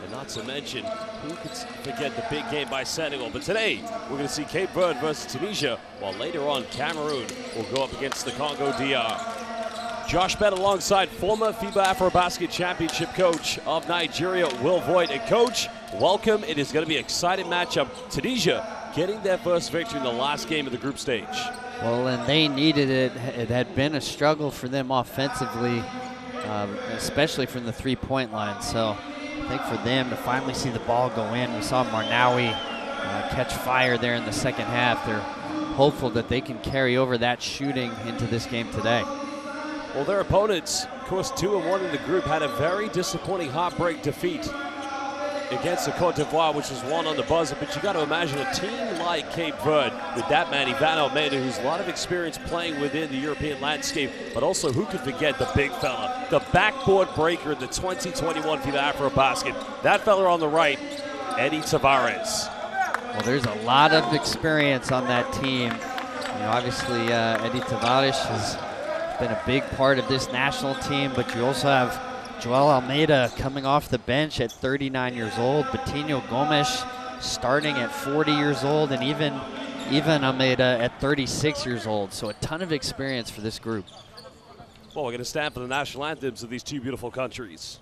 And not to mention, who could forget the big game by Senegal? But today, we're going to see Cape Verde versus Tunisia, while later on, Cameroon will go up against the Congo DR. Josh Bett alongside former FIBA AfroBasket Championship coach of Nigeria, Will Voigt. And coach, welcome. It is going to be an exciting matchup. Tunisia getting their first victory in the last game of the group stage. Well, and they needed it. It had been a struggle for them offensively, especially from the three-point line. So I think for them to finally see the ball go in, we saw Marnawi catch fire there in the second half. They're hopeful that they can carry over that shooting into this game today. Well, their opponents, of course, 2-1 in the group, had a very disappointing heartbreak defeat against the Cote d'Ivoire, which was won on the buzzer. But you got to imagine a team like Cape Verde with that man, Ivan Almeida, who's a lot of experience playing within the European landscape, but also who could forget the big fella, the backboard breaker in the 2021 FIBA AfroBasket. That fella on the right, Eddie Tavares. Well, there's a lot of experience on that team. You know, obviously, Eddie Tavares has been a big part of this national team, but you also have Joel Almeida coming off the bench at 39 years old, Betinho Gomes starting at 40 years old, and even Almeida at 36 years old. So a ton of experience for this group. Well, we're going to stand for the national anthems of these two beautiful countries.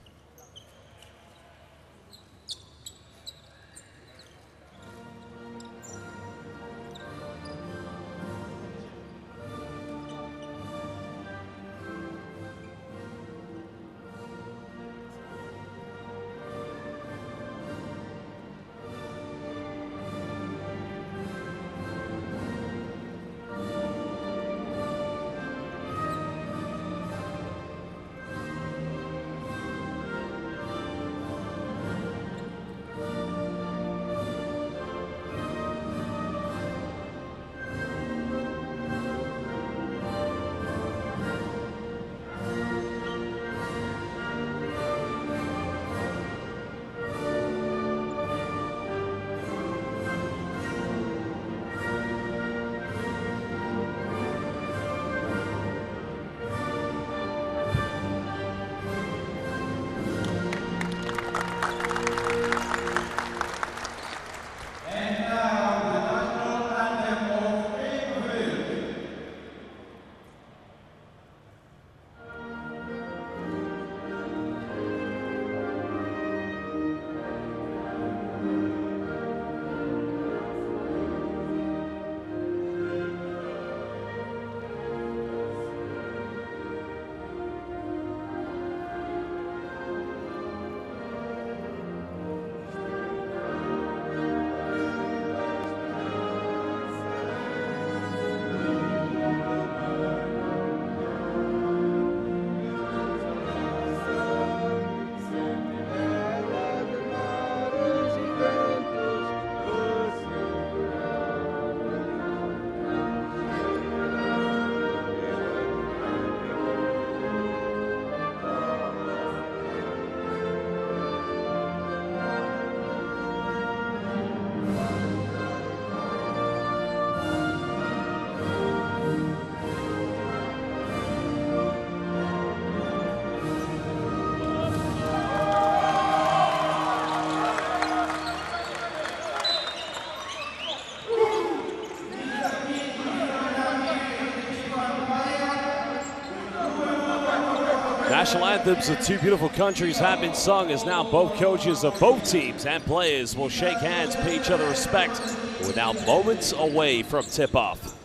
National anthems of two beautiful countries have been sung, as now both coaches of both teams and players will shake hands, pay each other respect. We're now moments away from tip-off.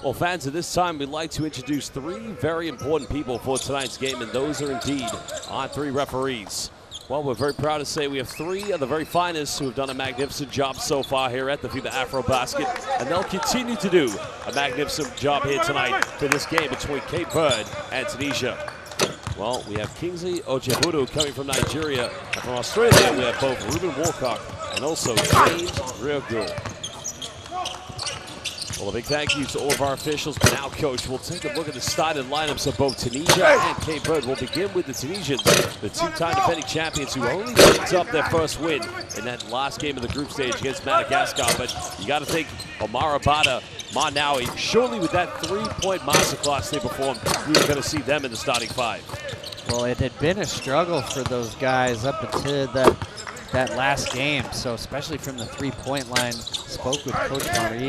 Well, fans, at this time, we'd like to introduce three very important people for tonight's game, and those are indeed our three referees. Well, we're very proud to say we have three of the very finest who have done a magnificent job so far here at the FIBA AfroBasket, and they'll continue to do a magnificent job here tonight for this game between Cape Verde and Tunisia. Well, we have Kingsley Ojeburu coming from Nigeria, and from Australia we have both Ruben Walcock and also James Riogu. Well, a big thank you to all of our officials. But now, Coach, we'll take a look at the starting lineups of both Tunisia and Cape Verde. We'll begin with the Tunisians, the two-time defending champions who only picked up their first win in that last game of the group stage against Madagascar. But you got to think Omar Abada, Marnawi, surely with that three-point masterclass they performed, we were going to see them in the starting five. Well, it had been a struggle for those guys up until that that last game. So especially from the three-point line, spoke with Coach Marie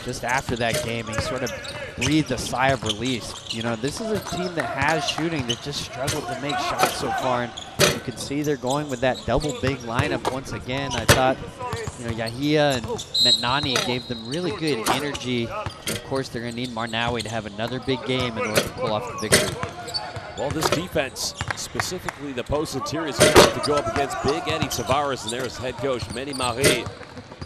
just after that game. He sort of breathed a sigh of relief. You know, this is a team that has shooting that just struggled to make shots so far. And you can see they're going with that double big lineup once again. I thought, you know, Yahia and Metnani gave them really good energy. And of course, they're going to need Marnawi to have another big game in order to pull off the victory. Well, this defense, specifically the post interior, is going to have to go up against big Eddie Tavares and there's head coach Manny Marie.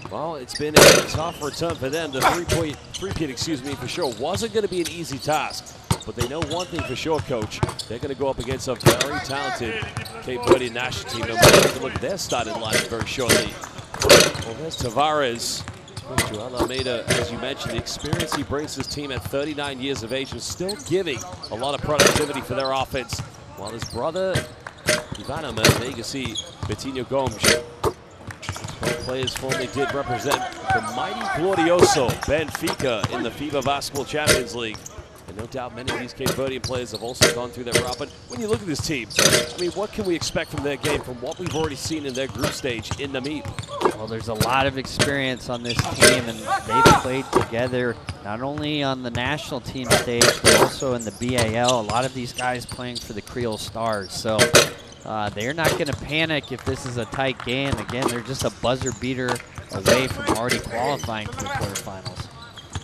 Well, it's been a tough return for them. The three-peat, excuse me, for sure wasn't going to be an easy task. But they know one thing for sure, Coach. They're going to go up against a very talented Cape Verde national team. And we'll take a look at their starting lineup very shortly. Well, there's Tavares. Joel Almeida, as you mentioned, the experience he brings to his team at 39 years of age is still giving a lot of productivity for their offense. While his brother, Ivana, there you can see Betinho Gomes. Both players formerly did represent the mighty Glorioso Benfica in the FIBA Basketball Champions League. And no doubt many of these Cape Verdean players have also gone through that route. But when you look at this team, I mean, what can we expect from their game from what we've already seen in their group stage in the meet? Well, there's a lot of experience on this team, and they've played together not only on the national team stage, but also in the BAL. A lot of these guys playing for the Creole Stars. So they're not going to panic if this is a tight game. Again, they're just a buzzer beater away from already qualifying for the quarterfinals.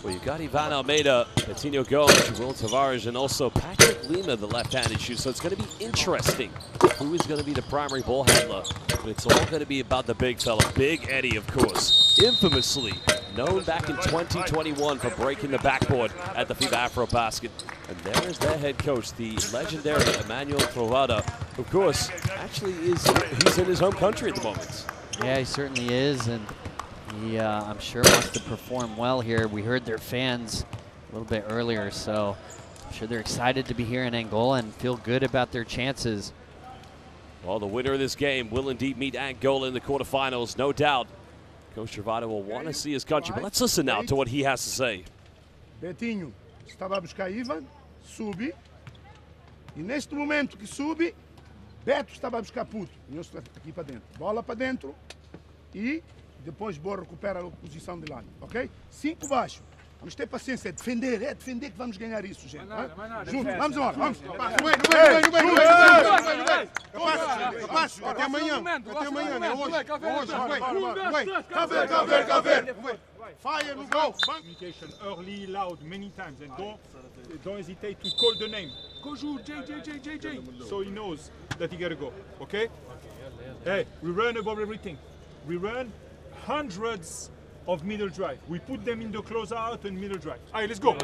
Well, you've got Ivan Almeida, Betinho Gomes, Will Tavares, and also Patrick Lima, the left-handed shooter. So it's going to be interesting who is going to be the primary ball handler. But it's all going to be about the big fella, Big Eddie, of course. Infamously known back in 2021 for breaking the backboard at the FIBA AfroBasket. And there is their head coach, the legendary Emmanuel Trovada. Of course, actually he's in his home country at the moment. Yeah, he certainly is. And he, I'm sure, wants to perform well here. We heard their fans a little bit earlier, so I'm sure they're excited to be here in Angola and feel good about their chances. Well, the winner of this game will indeed meet Angola in the quarterfinals, no doubt. Coach Travada will want to see his country, but let's listen now to what he has to say. Betinho estava a buscar Ivan, sube, e neste momento que sube, Beto estava a buscar Puto. E eu estou aqui para dentro. Bola para dentro e depois Borra recupera a posição de lado, ok? 5 baixo. Vamos ter paciência, é defender que vamos ganhar isso, gente. Junto, vamos embora, vamos. Capaz, até amanhã, é hoje. Caver. Fire no goal. Communication early, loud, many times, and don't hesitate to call the name. Koju, JJ, so he knows that he gotta go, okay? Hey, we run above everything. We run hundreds of middle drive. We put them in the closeout and middle drive. Allez, let's go.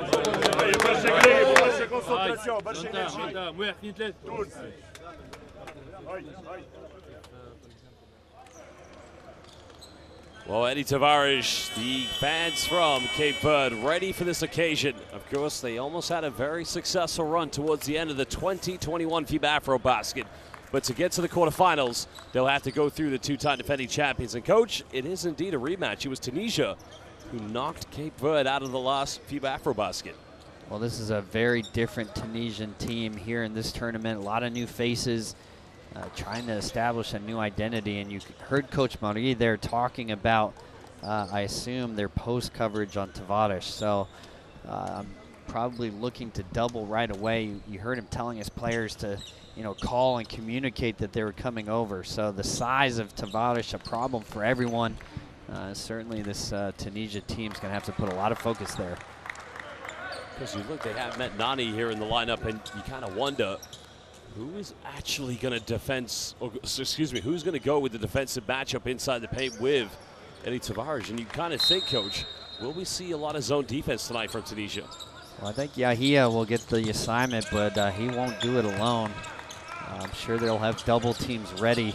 Well, Eddie Tavares, the fans from Cape Verde, ready for this occasion. Of course, they almost had a very successful run towards the end of the 2021 FIBA AfroBasket. But to get to the quarterfinals, they'll have to go through the two-time defending champions. And, Coach, it is indeed a rematch. It was Tunisia who knocked Cape Verde out of the last FIBA AfroBasket. Well, this is a very different Tunisian team here in this tournament. A lot of new faces trying to establish a new identity. And you heard Coach Marie there talking about, I assume, their post coverage on Tavares. So I'm probably looking to double right away. You heard him telling his players to, you know, call and communicate that they were coming over. So the size of Tavares, a problem for everyone. Certainly this Tunisia team's going to have to put a lot of focus there. Because you look, they have Metnani here in the lineup, and you kind of wonder who is actually going to who's going to go with the defensive matchup inside the paint with Eddie Tavares. And you kind of think, Coach, will we see a lot of zone defense tonight from Tunisia? Well, I think Yahia will get the assignment, but he won't do it alone. I'm sure they'll have double teams ready.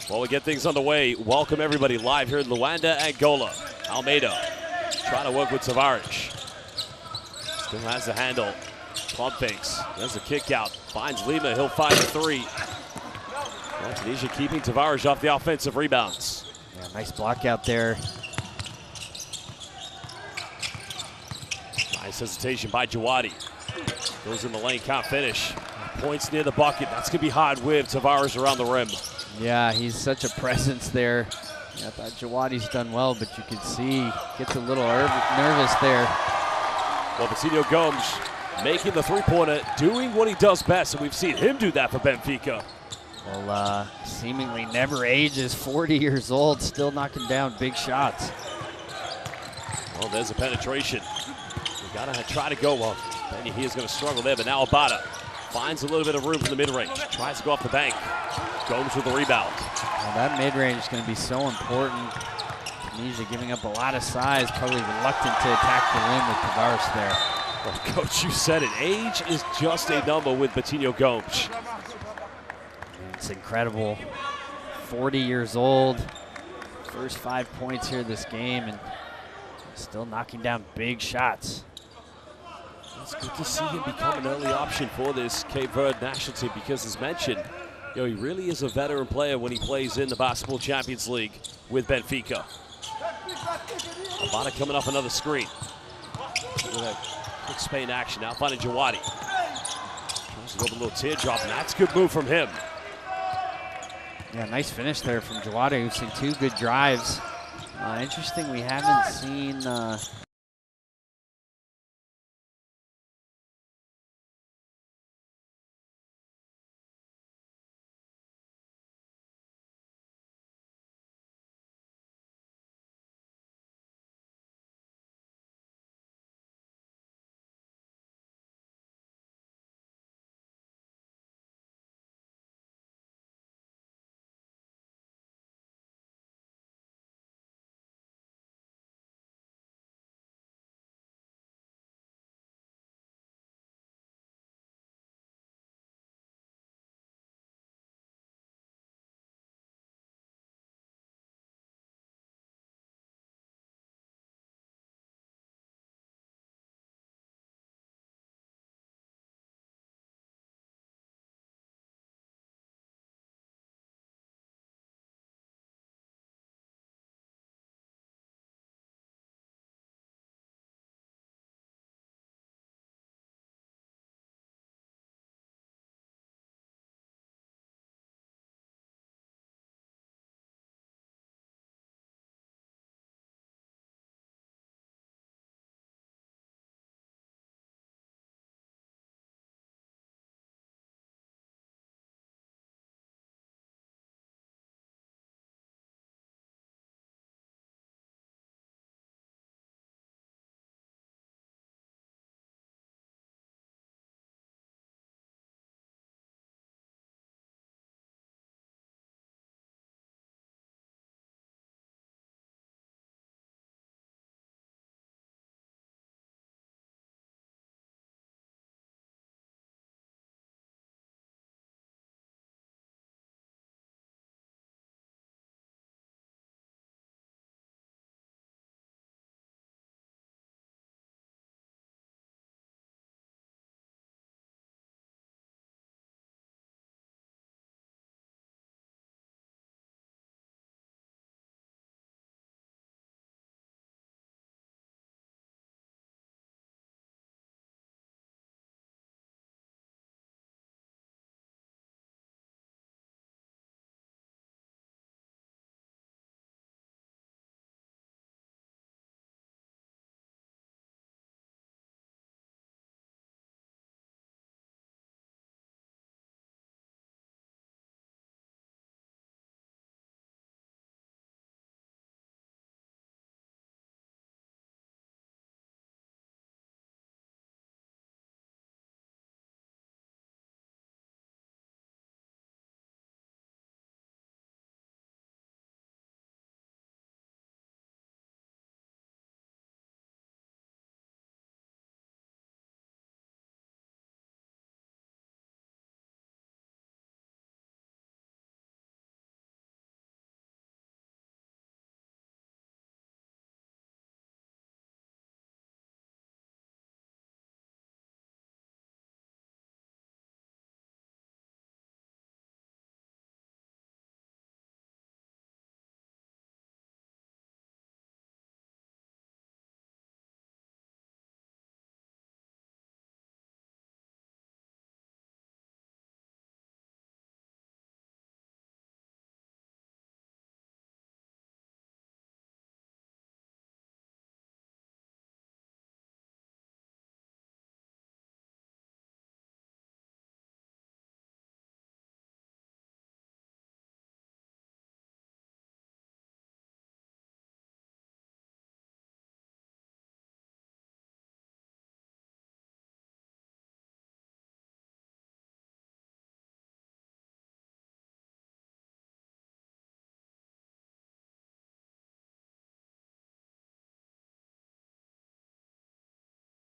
Well, we get things underway. Welcome everybody live here in Luanda, Angola. Almeida trying to work with Tavares. Still has the handle. Pump fakes. There's a kick out. Finds Lima. He'll find the three. Well, Tunisia keeping Tavares off the offensive rebounds. Yeah, nice block out there. Nice hesitation by Jawadi. Goes in the lane, can't finish. points near the bucket. That's going to be hard with Tavares around the rim. Yeah, he's such a presence there. Yeah, I thought Jawadi's done well, but you can see gets a little nervous there. Well, Patino Gomes making the three-pointer, doing what he does best, and we've seen him do that for Benfica. Well, seemingly never ages, 40 years old, still knocking down big shots. Well, there's a penetration. We got to try to go well. Benny he is going to struggle there, but now Abada finds a little bit of room from the mid-range. Tries to go off the bank. Gomes with the rebound. Well, that mid-range is going to be so important. Tunisia giving up a lot of size, probably reluctant to attack the rim with Tavares there. Well, Coach, you said it. Age is just a number with Patino Gomes. It's incredible. 40 years old. First 5 points here this game, and still knocking down big shots. It's good to see him become an early option for this Cape Verde national team because, as mentioned, he really is a veteran player when he plays in the Basketball Champions League with Benfica. Abada coming off another screen. Look at that quick Spain action. Now finding Jawadi. Tries to go with a little teardrop, and that's a good move from him. Yeah, nice finish there from Jawadi. We've seen 2 good drives. Interesting, we haven't seen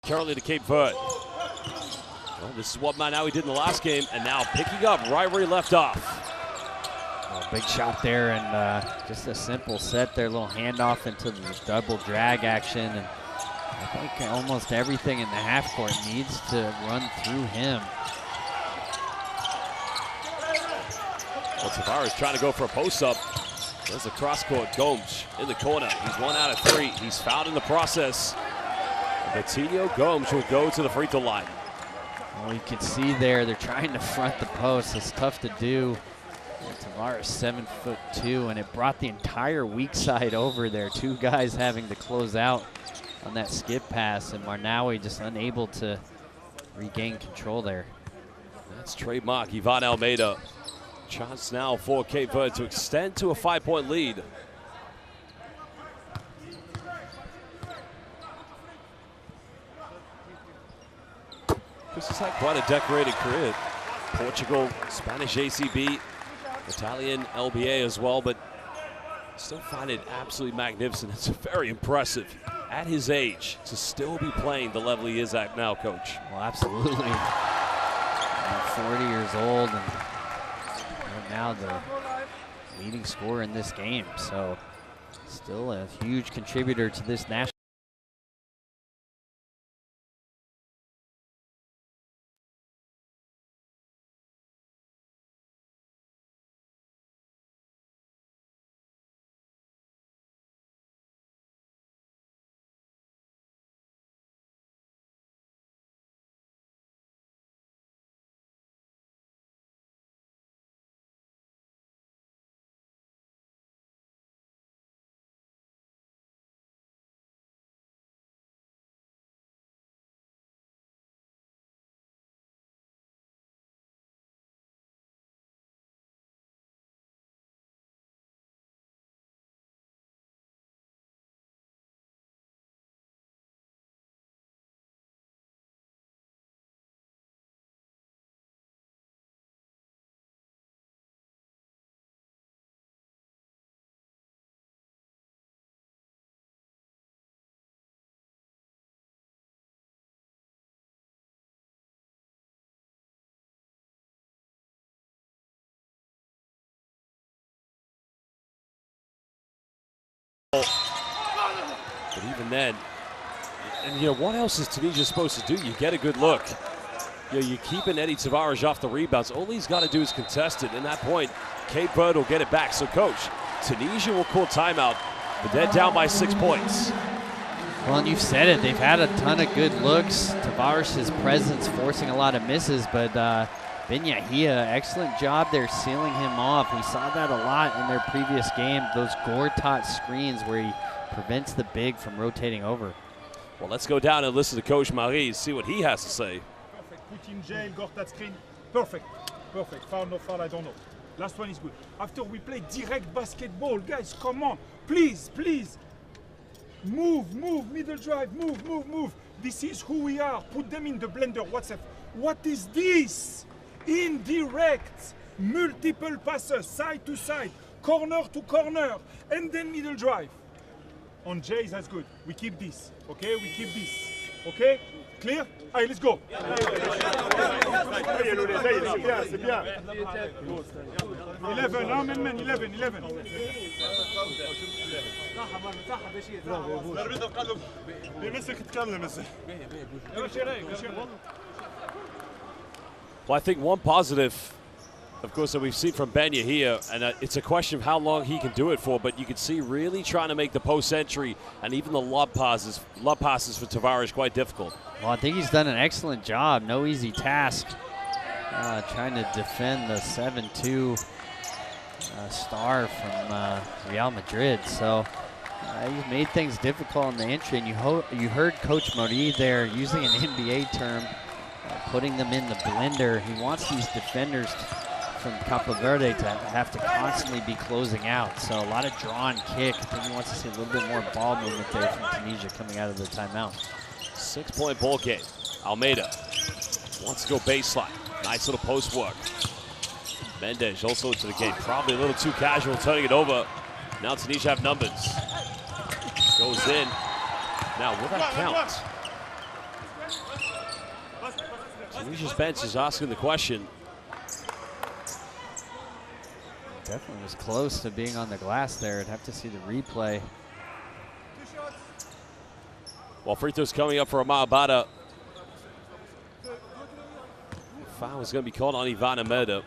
Currently to Cape Verde. Well, this is what Manawi did in the last game, and now picking up right where he left off. Oh, big shot there, and just a simple set there, little handoff into the double drag action. And I think almost everything in the half court needs to run through him. Well, Tavares trying to go for a post-up. There's a cross-court. Gomes in the corner. He's 1 out of 3. He's fouled in the process. Betinho Gomes will go to the free throw line. Well, you can see there, they're trying to front the post. It's tough to do. And Tavares 7'2", and it brought the entire weak side over there. 2 guys having to close out on that skip pass, and Manawi just unable to regain control there. That's trademark Ivan Almeida. Chance now for Cape Verde to extend to a 5-point lead. Chris has had quite a decorated career. Portugal, Spanish ACB, Italian LBA as well, but still find it absolutely magnificent. It's very impressive at his age to still be playing the level he is at now, Coach. Well, absolutely. 40 years old, and right now the leading scorer in this game. So still a huge contributor to this national. But even then, and you know, what else is Tunisia supposed to do? You get a good look. You know, you're keeping Eddie Tavares off the rebounds. All he's got to do is contest it. And at that point, Cape Verde will get it back. So, Coach, Tunisia will call timeout, but they're down by 6 points. Well, and you've said it. They've had a ton of good looks. Tavares' presence forcing a lot of misses, but Ben Yahia, excellent job there sealing him off. We saw that a lot in their previous game, those Gortat screens where he prevents the big from rotating over. Well, let's go down and listen to Coach Marie, see what he has to say. Perfect. Put in jail, Gortat screen. Perfect. Perfect. Foul, no foul, I don't know. Last one is good. After we play direct basketball, guys, come on. Please, please. Move, move, middle drive, move, move, move. This is who we are. Put them in the blender. What is this? Indirect, multiple passes, side to side, corner to corner, and then middle drive. On Jays, that's good. We keep this, okay? We keep this, okay? Clear? Allez, let's go. 11, no, man, 11. Well, I think one positive, of course, that we've seen from Ben Yahia, and it's a question of how long he can do it for, but you can see really trying to make the post entry and even the lob passes for Tavares quite difficult. Well, I think he's done an excellent job. No easy task trying to defend the 7'2" star from Real Madrid. So he's made things difficult in the entry, and you heard Coach Mori there using an NBA term, putting them in the blender. He wants these defenders from Cape Verde to have to constantly be closing out. So a lot of draw and kick. I think he wants to see a little bit more ball movement there from Tunisia coming out of the timeout. 6-point ball game. Almeida wants to go baseline. Nice little post work. Mendes also into the game. Probably a little too casual, turning it over. Now Tunisia have numbers. Goes in. Now will that count? Tunisia's bench is asking the question. Definitely was close to being on the glass there. I'd have to see the replay. Well, free throws coming up for Amar Bada. Foul is going to be called on Ivan Almeida.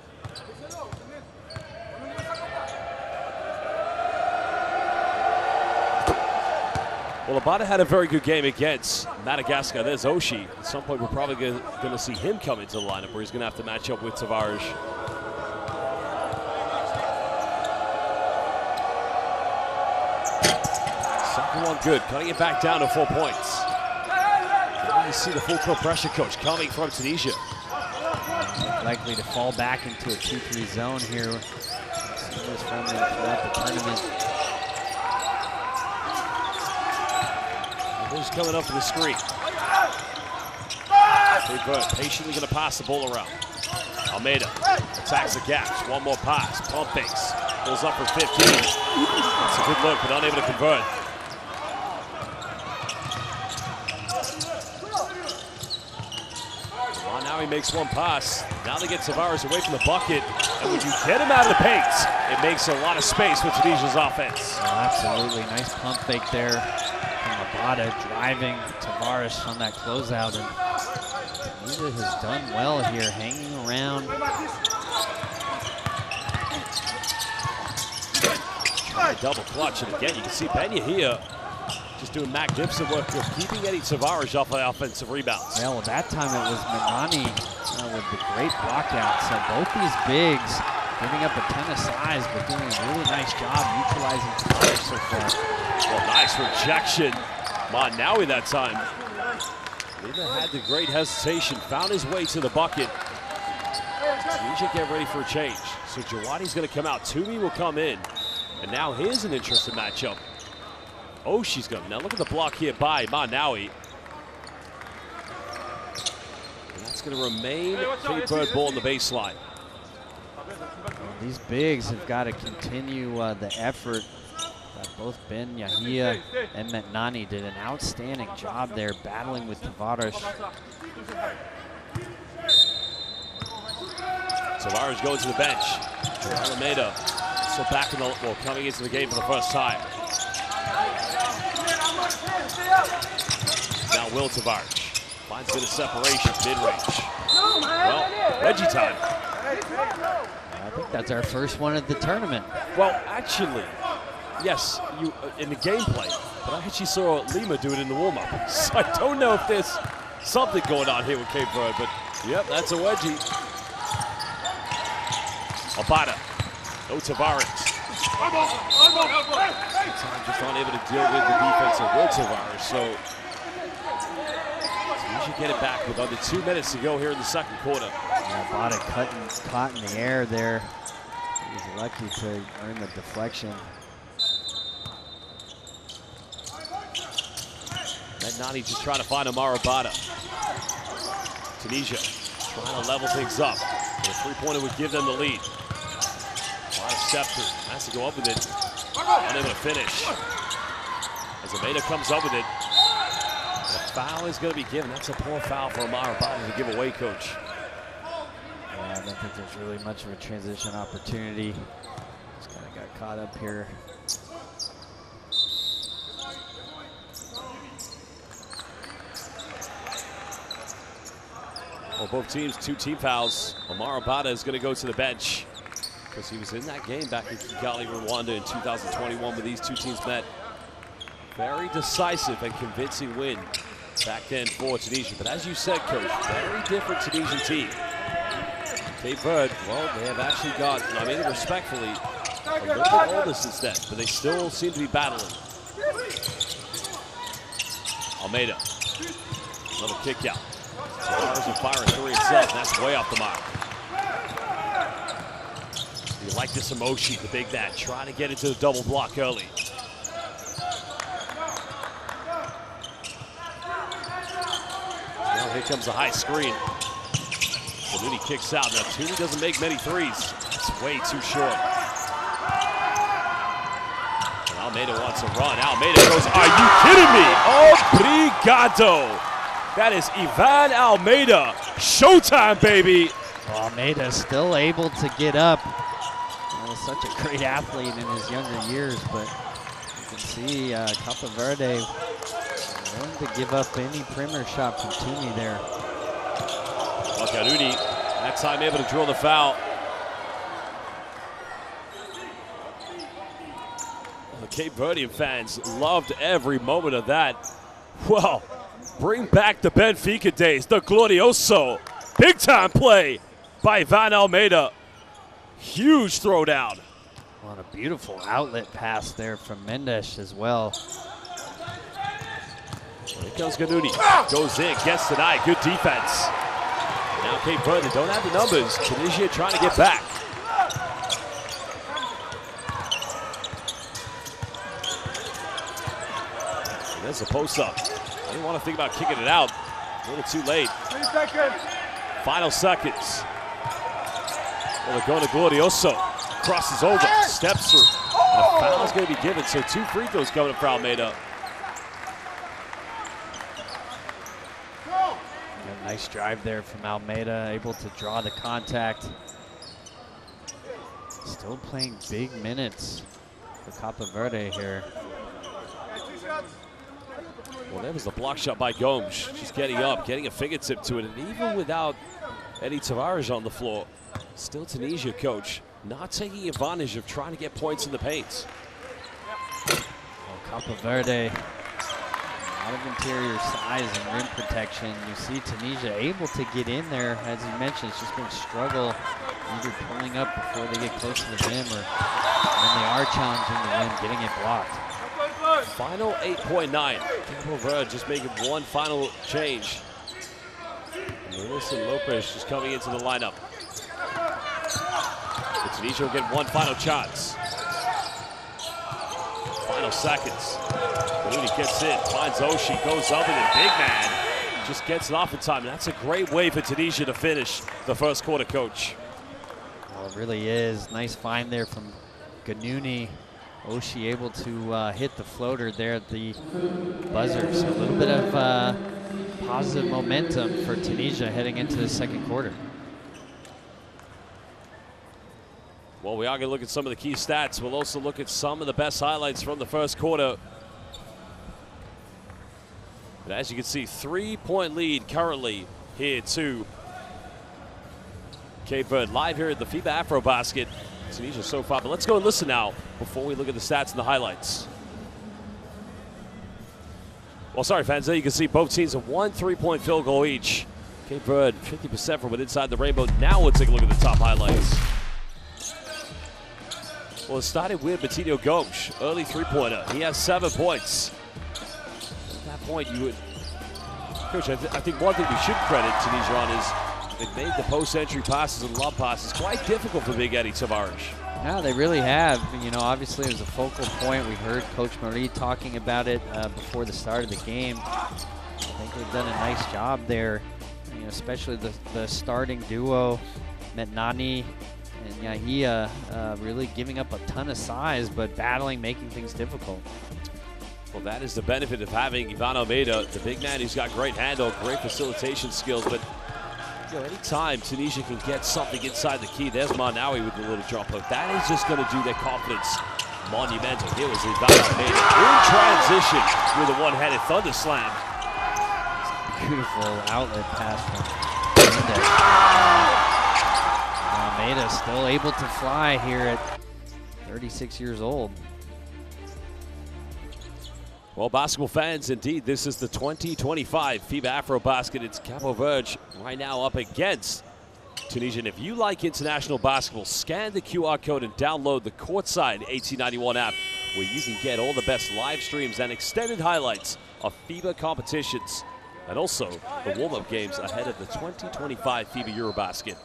Well, Abada had a very good game against Madagascar. There's Oshie. At some point, we're probably going to see him come into the lineup where he's going to have to match up with Tavares. Second one good, cutting it back down to 4 points. You see the full court pressure coach coming from Tunisia. Likely to fall back into a 2-3 zone here. Seen this from them throughout the tournament. Who's coming up for the screen? Verde patiently going to pass the ball around. Almeida attacks the gaps. One more pass. Pump fakes. Goes up for 15. That's a good look, but unable to convert. Well, now he makes one pass. Now they get Tavares away from the bucket. And when you get him out of the paint, it makes a lot of space for Tunisia's offense. Oh, absolutely. Nice pump fake there. Abada driving Tavares on that closeout, and Tunisia has done well here, hanging around. Trying to double clutch, and again, you can see Benya here just doing magnificent work of keeping Eddie Tavares off of the offensive rebounds. Yeah, well, that time it was Manani with the great block out. So both these bigs giving up a ton of size, but doing a really nice job neutralizing Tavares so far. Well, nice rejection. Now in that time. Lima had the great hesitation, found his way to the bucket. Tunisia get ready for a change. So Jawadi's going to come out. Toomey will come in. And now here's an interesting matchup. Oh, she's going. Now look at the block here by Manawi. And that's going to remain Cape Verde ball on the baseline. These bigs have got to continue the effort. Both Ben Yahia and Metnani did an outstanding job there battling with Tavares. Tavares going to the bench. Almeida so back in the, well, coming into the game for the first time. Now Will Tavares finds a bit of separation, mid-range. Well, Reggie time. I think that's our first one of the tournament. Well, actually, yes, you in the gameplay, but I actually saw Lima do it in the warm-up. So I don't know if there's something going on here with Cape Verde, but yep, that's a wedgie. Abada, no Tavares. Just unable to deal with the defense of Will Tavares, so you should get it back with under 2 minutes to go here in the second quarter. Yeah, Abada caught in the air there. He was lucky to earn the deflection. Nani just trying to find Amar Abada. Tunisia trying to level things up. The three-pointer would give them the lead. Abada step through, has to go up with it. Unable to finish. As Almeida comes up with it. The foul is going to be given. That's a poor foul for Amar Abada to give away, coach. Yeah, I don't think there's really much of a transition opportunity. Just kind of got caught up here. Well, both teams, 2 team fouls. Amar Abada is going to go to the bench because he was in that game back in Kigali, Rwanda in 2021 when these 2 teams met. Very decisive and convincing win back then for Tunisia. But as you said, coach, very different Tunisian team. Cape Verde, well, they have actually got, I mean it respectfully, a little bit older since then, but they still seem to be battling. Almeida, another kick out. Tavares will fire a 3 itself. That's way off the mark. You like this Emoshi, the big man, trying to get into the double block early. Now here comes the high screen. Mooney kicks out. Now Tooney doesn't make many threes. It's way too short. And Almeida wants to run. Almeida goes, are you kidding me? Obrigado. That is Ivan Almeida Showtime, baby. Almeida still able to get up. He was such a great athlete in his younger years, but you can see Capo Verde willing to give up any perimeter shot from Tooney there. Macaruni, that time able to draw the foul. The Cape Verdean fans loved every moment of that. Well, bring back the Benfica days, the Glorioso. Big time play by Ivan Almeida. Huge throwdown. What a beautiful outlet pass there from Mendes as well. Here comes Ganuni. Goes in, gets denied. Good defense. Now Cape Verde don't have the numbers. Tunisia trying to get back. And there's a post-up. I didn't want to think about kicking it out. A little too late. 3 seconds. Final seconds. Well, they're going to Glorioso. Crosses over, steps through. And a foul is going to be given, so 2 free throws coming up for Almeida. Nice drive there from Almeida, able to draw the contact. Still playing big minutes for Capo Verde here. Well, there was the block shot by Gomes. Just getting up, getting a fingertip to it, and even without Eddie Tavares on the floor, still Tunisia, coach, not taking advantage of trying to get points in the paint. Well, Capo Verde, a lot of interior size and rim protection. You see Tunisia able to get in there. As you mentioned, it's just been a struggle either pulling up before they get close to the rim or when they are challenging the rim, getting it blocked. Final 8.9. Capo Verde just making one final change. Melissa Lopez just coming into the lineup. But Tunisia will get one final chance. Final seconds. Mooney gets in, finds Oshie, goes up, and then big man just gets it off in time. And that's a great way for Tunisia to finish the first quarter, coach. Well, it really is. Nice find there from Ganuni. Oshie able to hit the floater there at the buzzer. So a little bit of positive momentum for Tunisia heading into the second quarter. Well, we are going to look at some of the key stats. We'll also look at some of the best highlights from the first quarter. But as you can see, 3-point lead currently here to Cape Verde. Live here at the FIBA AfroBasket. Tunisia so far, but let's go and listen now before we look at the stats and the highlights. Well, sorry, fans. There you can see both teams have 1 3-point field goal each. Cape Verde 50% from inside the rainbow. Now we'll take a look at the top highlights. Well, it started with Betinho Gomes, early 3-pointer. He has 7 points. At that point, you would, Coach, I think one thing we should credit Tunisia on is they've made the post-entry passes and lob passes quite difficult for Big Eddie Tavares. No, they really have. You know, obviously it was a focal point. We heard Coach Marie talking about it before the start of the game. I think they've done a nice job there, you know, especially the starting duo, Metnani and Yahia, really giving up a ton of size, but battling, making things difficult. Well, that is the benefit of having Ivan Almeida, the big man who's got great handle, great facilitation skills, but you know, anytime Tunisia can get something inside the key, there's Marnawi with the little drop hook. That is just going to do their confidence monumental. Here was Ivan Almeida in transition with a one-handed thunder slam. Beautiful outlet pass from Almeida, still able to fly here at 36 years old. Well, basketball fans, indeed, this is the 2025 FIBA AfroBasket. It's Capo Verde right now up against Tunisia. And if you like international basketball, scan the QR code and download the Courtside 1891 app, where you can get all the best live streams and extended highlights of FIBA competitions, and also the warm-up games ahead of the 2025 FIBA EuroBasket.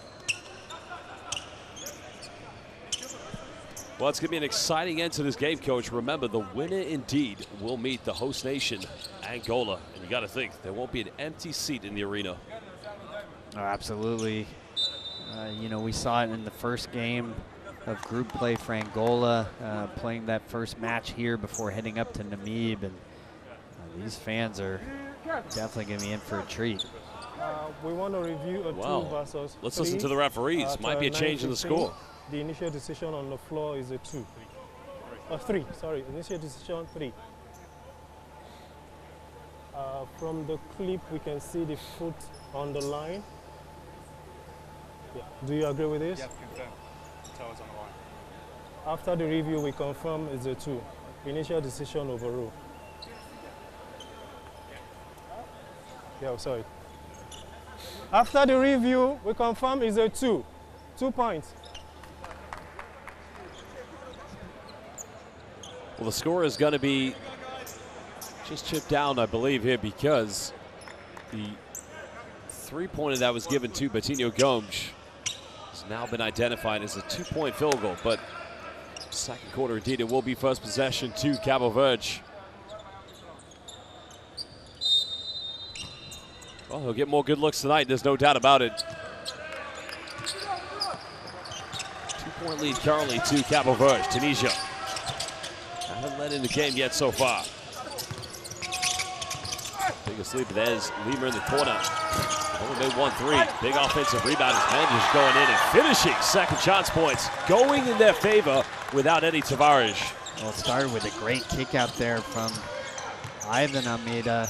Well, it's going to be an exciting end to this game, Coach. Remember, the winner indeed will meet the host nation, Angola. And you got to think, there won't be an empty seat in the arena. Oh, absolutely. You know, we saw it in the first game of group play for Angola, playing that first match here before heading up to Namibia. And these fans are definitely going to be in for a treat. We want to review a 2 versus 3. Let's listen to the referees. Might be a change in the score. The initial decision on the floor is a 2. 3, sorry, initial decision 3. From the clip, we can see the foot on the line. Yeah. Do you agree with this? Yeah, confirm. Toes on the line. After the review, we confirm it's a 2. Initial decision overruled. Yeah, sorry. After the review, we confirm it's a 2. 2 points. Well, the score is going to be just chipped down, I believe, here because the 3-pointer that was given to Betinho Gomes has now been identified as a 2-point field goal. But second quarter, indeed, it will be first possession to Cabo Verde. Well, he'll get more good looks tonight, there's no doubt about it. 2-point lead currently to Cabo Verde. Tunisia haven't led in the game yet so far. Biggest lead, but there's Lima in the corner. Only made 1-3. Big offensive rebound as Mendes going in and finishing. Second chance points going in their favor without Eddie Tavares. Well, it started with a great kick out there from Ivan Almeida.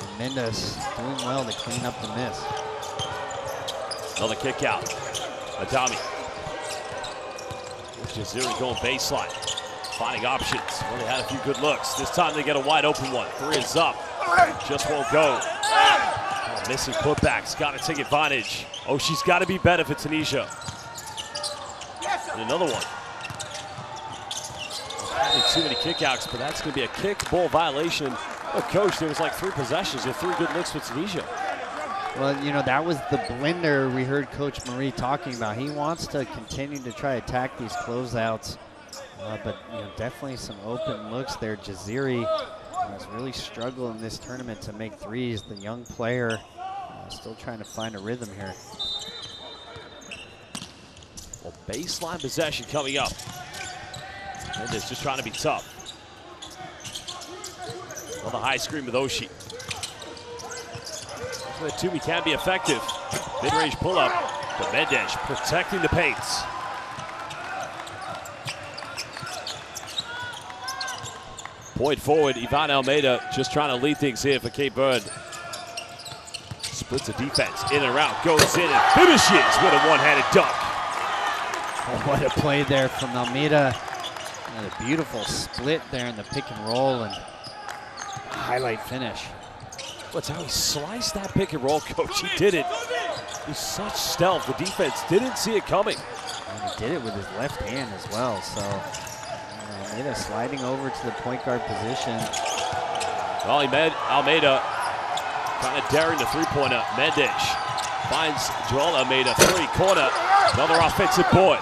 And Mendes doing well to clean up the miss. Another kick out. Adami. Jaziri going baseline. Finding options. Well, they had a few good looks. This time they get a wide open one. 3 is up. Just won't go. Oh, missing putbacks. Got to take advantage. Oh, she's got to be better for Tunisia. And another one. Probably too many kickouts, but that's going to be a kick ball violation. Oh, coach, there was like 3 possessions and 3 good looks for Tunisia. Well, you know, that was the blender we heard Coach Marie talking about. He wants to continue to try to attack these closeouts. But you know, definitely some open looks there. Jaziri has really struggled in this tournament to make threes. The young player still trying to find a rhythm here. Well, baseline possession coming up. Mendes just trying to be tough. On the high screen with Oshie. Tumi can be effective. Mid-range pull-up, but Mendes protecting the paints. Point forward, Ivan Almeida just trying to lead things here for Cape Verde. Splits the defense, in and around, goes in and finishes with a one-handed dunk. Oh, what a play there from Almeida. And a beautiful split there in the pick and roll and highlight finish. That's how he sliced that pick and roll, coach. He did it with such stealth. The defense didn't see it coming. And he did it with his left hand as well, so Almeida sliding over to the point guard position. Well, Almeida kind of daring the three-pointer. Mendes finds Joel Almeida, 3 corner. Another offensive board.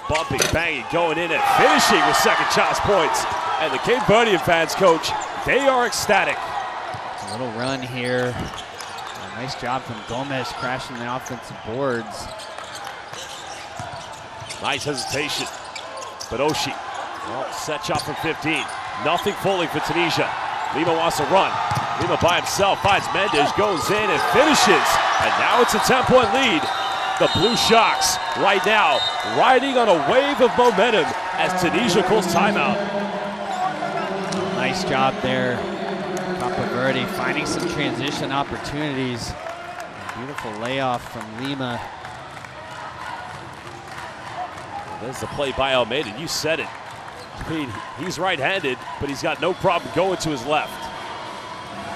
Bumping, banging, going in and finishing with second chance points. And the Cape Verdean fans, coach, they are ecstatic. A little run here. A nice job from Gomez crashing the offensive boards. Nice hesitation. But Oshie, well, set shot from 15. Nothing falling for Tunisia. Lima wants to run. Lima by himself finds Mendes, goes in and finishes. And now it's a 10-point lead. The Blue Sharks right now riding on a wave of momentum as Tunisia calls timeout. Nice job there. Capo Verde finding some transition opportunities. Beautiful layoff from Lima. There's the play by Almeida. You said it. I mean, he's right-handed, but he's got no problem going to his left.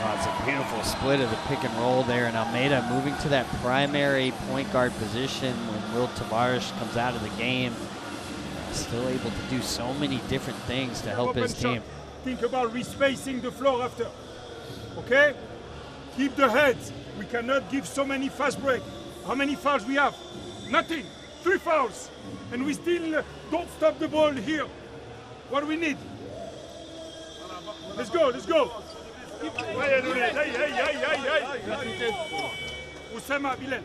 Oh, it's a beautiful split of the pick and roll there, and Almeida moving to that primary point guard position when Will Tavares comes out of the game. Still able to do so many different things to help his team. Think about respacing the floor after, okay? Keep the heads. We cannot give so many fast breaks. How many fouls we have? Nothing. 3 fouls. And we still don't stop the ball here. What do we need? Let's go, let's go. Oussama, Bilal.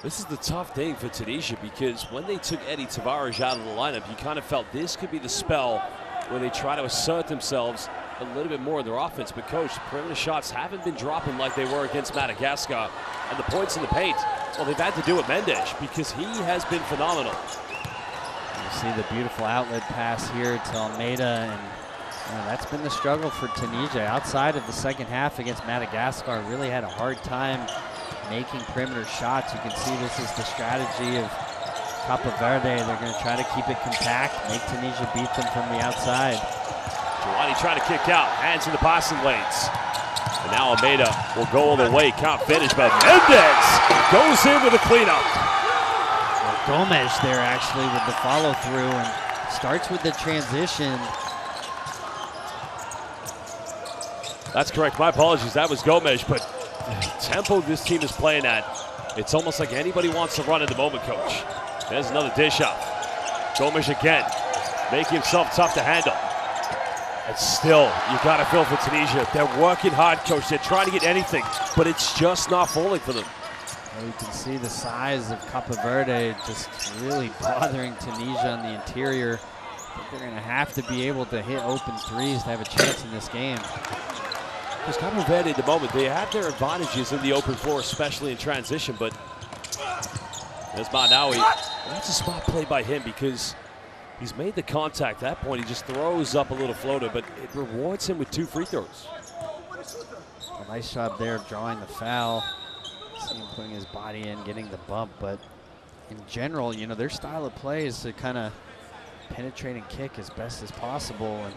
This is the tough thing for Tunisia, because when they took Eddie Tavares out of the lineup, you kind of felt this could be the spell where they try to assert themselves a little bit more in their offense. But coach, perimeter shots haven't been dropping like they were against Madagascar. And the points in the paint, well, they've had to do it Mendes, because he has been phenomenal. You see the beautiful outlet pass here to Almeida, and that's been the struggle for Tunisia. Outside of the second half against Madagascar, really had a hard time making perimeter shots. You can see this is the strategy of Cape Verde. They're going to try to keep it compact, make Tunisia beat them from the outside. Giovanni trying to kick out, hands in the passing lanes. And now Almeida will go all the way, can't finish, but Mendes goes in with a cleanup. Well, Gomes there actually with the follow through, and starts with the transition. That's correct, my apologies, that was Gomes, but tempo this team is playing at, it's almost like anybody wants to run at the moment, coach. There's another dish up. Gomes again, making himself tough to handle. And still, you gotta feel for Tunisia. They're working hard, coach. They're trying to get anything, but it's just not falling for them. Well, you can see the size of Cape Verde just really bothering Tunisia on the interior. I think they're gonna have to be able to hit open threes to have a chance in this game. Because Cape Verde at the moment, they have their advantages in the open floor, especially in transition, but there's Manawi. That's a smart play by him, because he's made the contact. At that point, he just throws up a little floater, but it rewards him with 2 free throws. A nice job there of drawing the foul. See him putting his body in, getting the bump, but in general, you know, their style of play is to kind of penetrate and kick as best as possible, and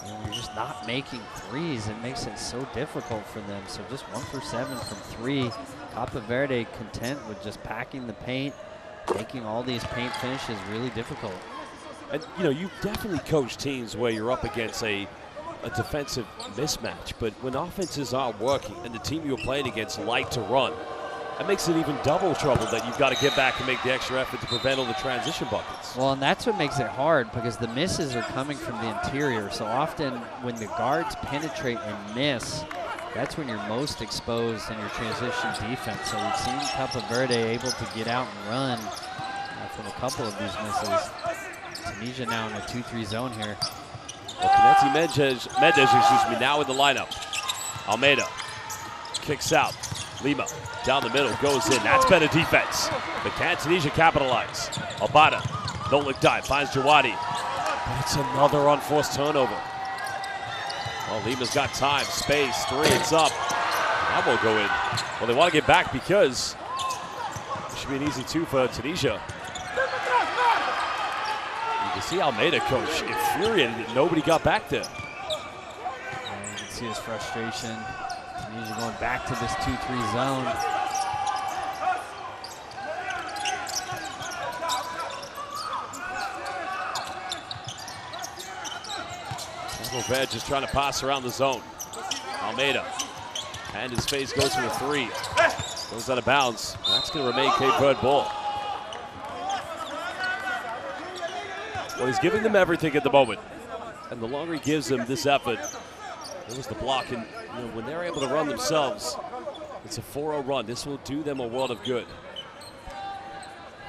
you know, you're just not making threes. It makes it so difficult for them. So just 1 for 7 from 3. Cape Verde content with just packing the paint, making all these paint finishes really difficult. And you know, you've definitely coached teams where you're up against a defensive mismatch, but when offenses aren't working and the team you're playing against like to run, that makes it even double trouble that you've got to get back and make the extra effort to prevent all the transition buckets. Well, and that's what makes it hard, because the misses are coming from the interior. So often when the guards penetrate and miss, that's when you're most exposed in your transition defense. So we've seen Cape Verde able to get out and run from a couple of these misses. Tunisia now in a 2-3 zone here. Well, Kennedy Mendes, now in the lineup. Almeida kicks out. Lima down the middle, goes in. That's better defense. But can Tunisia capitalize? Abada, no look dive, finds Jawadi. But it's another unforced turnover. Well, Lima's got time, space, 3, it's up. That won't go in. Well, they want to get back, because it should be an easy 2 for Tunisia. You can see Almeida, coach, infuriated that nobody got back there. And you can see his frustration. Tunisia going back to this 2-3 zone. Verde just trying to pass around the zone. Almeida, and his face goes for the 3. Goes out of bounds. That's going to remain Cape Verde ball. Well, he's giving them everything at the moment, and the longer he gives them this effort, there was the block, and you know, when they're able to run themselves, it's a 4-0 run. This will do them a world of good.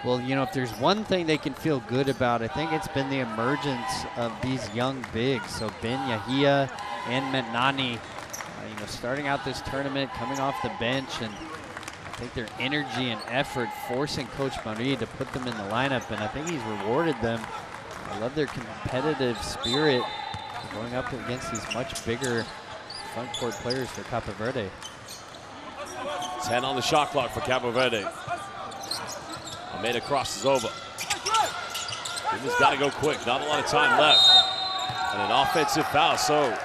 Well, you know, if there's one thing they can feel good about, I think it's been the emergence of these young bigs. So Ben Yahia and Metnani, you know, starting out this tournament, coming off the bench, and I think their energy and effort forcing Coach Marie to put them in the lineup, and I think he's rewarded them. I love their competitive spirit going up against these much bigger front court players for Cape Verde. 10 on the shot clock for Cape Verde. Almeida crosses over. He's got to go quick. Not a lot of time left. And an offensive foul. So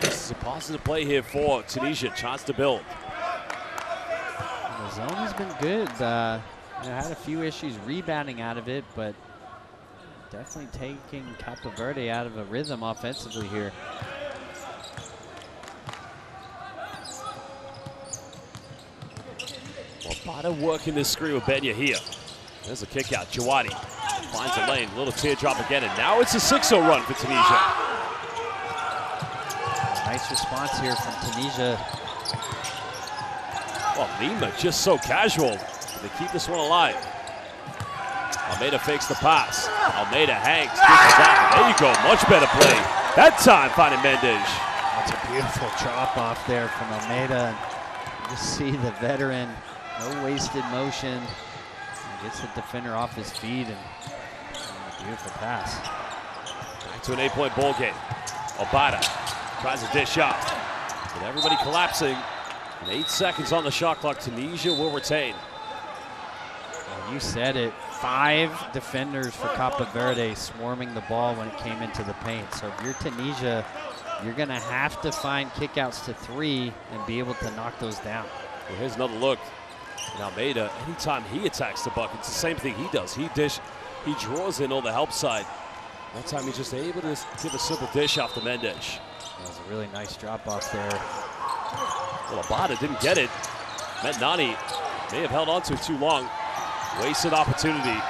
this is a positive play here for Tunisia. Chance to build. And the zone has been good. Had a few issues rebounding out of it, but definitely taking Cape Verde out of a rhythm offensively here. Abada working this screen with Ben Yahia. There's a kick out. Jawadi finds a lane. Little teardrop again, and now it's a 6-0 run for Tunisia. Nice response here from Tunisia. Well, Lima just so casual. They keep this one alive. Almeida fakes the pass. Almeida hangs. There you go. Much better play. That time finding Mendes. That's a beautiful drop off there from Almeida. You just see the veteran, no wasted motion. He gets the defender off his feet and a beautiful pass. Back to an 8-point ball game. Obata tries a dish up. With everybody collapsing. And 8 seconds on the shot clock. Tunisia will retain. Well, you said it. 5 defenders for Cape Verde swarming the ball when it came into the paint. So if you're Tunisia, you're going to have to find kickouts to 3 and be able to knock those down. Well, here's another look. And Almeida, anytime he attacks the bucket, it's the same thing he does. He draws in on the help side. That time he's just able to give a simple dish off to Mendes. That was a really nice drop off there. Well, Abada didn't get it. Metnani may have held on to it too long. Wasted opportunity.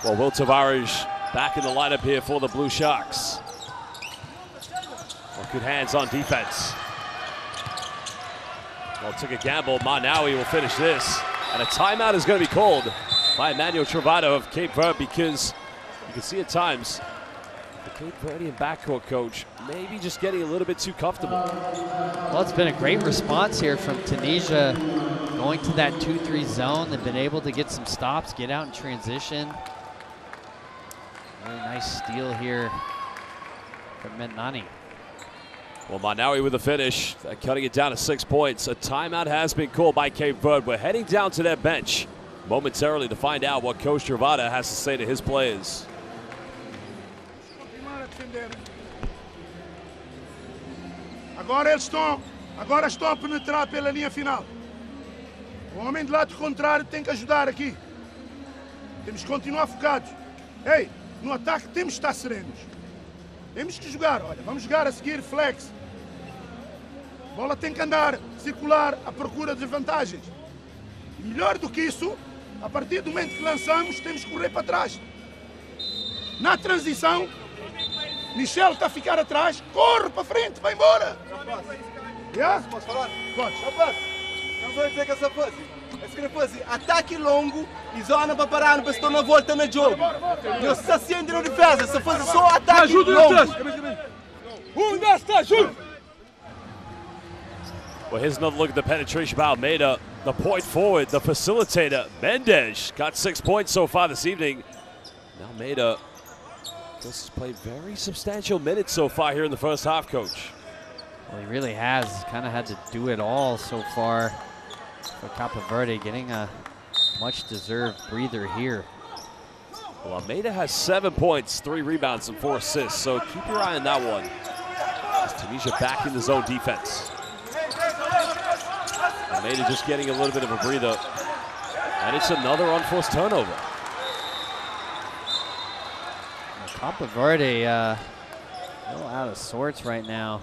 Well, Will Tavares back in the lineup here for the Blue Sharks. Well, good hands on defense. Well, took a gamble. Manawi will finish this. And a timeout is going to be called by Emmanuel Travado of Cape Verde, because you can see at times the Cape Verdean backcourt coach maybe just getting a little bit too comfortable. Well, it's been a great response here from Tunisia, going to that 2-3 zone. They've been able to get some stops, get out in transition. Really nice steal here from Metnani. Well, Manawi with the finish, cutting it down to 6 points. A timeout has been called by Cape Verde. We're heading down to their bench momentarily to find out what Coach Travada has to say to his players. Agora estão a penetrar pela linha final. O homem do lado contrário tem que ajudar aqui. Temos que continuar focados. Ei, no ataque temos que estar serenos. Temos que jogar, olha, vamos jogar a seguir flex. A bola tem que andar, circular, à procura de vantagens. E melhor do que isso, a partir do momento que lançamos, temos que correr para trás. Na transição, Michel está a ficar atrás, corre para frente, vai embora. Yeah? Posso falar? Pode. Rapaz, não vou dizer que essa fase. Essa fase, ataque longo e zona para parar, para estar na volta no jogo. Eu se acende na defesa, essa fase só ataque longo. Well, here's another look at the penetration by Almeida. The point forward, the facilitator, Mendes, got 6 points so far this evening. Now Almeida has played very substantial minutes so far here in the first half, Coach. Well, he really has. Kind of had to do it all so far for Cape Verde, getting a much-deserved breather here. Well, Almeida has 7 points, 3 rebounds, and 4 assists, so keep your eye on that one. As Tunisia back in the zone defense. Almeida just getting a little bit of a breather. And it's another unforced turnover. Well, Cape Verde a little out of sorts right now.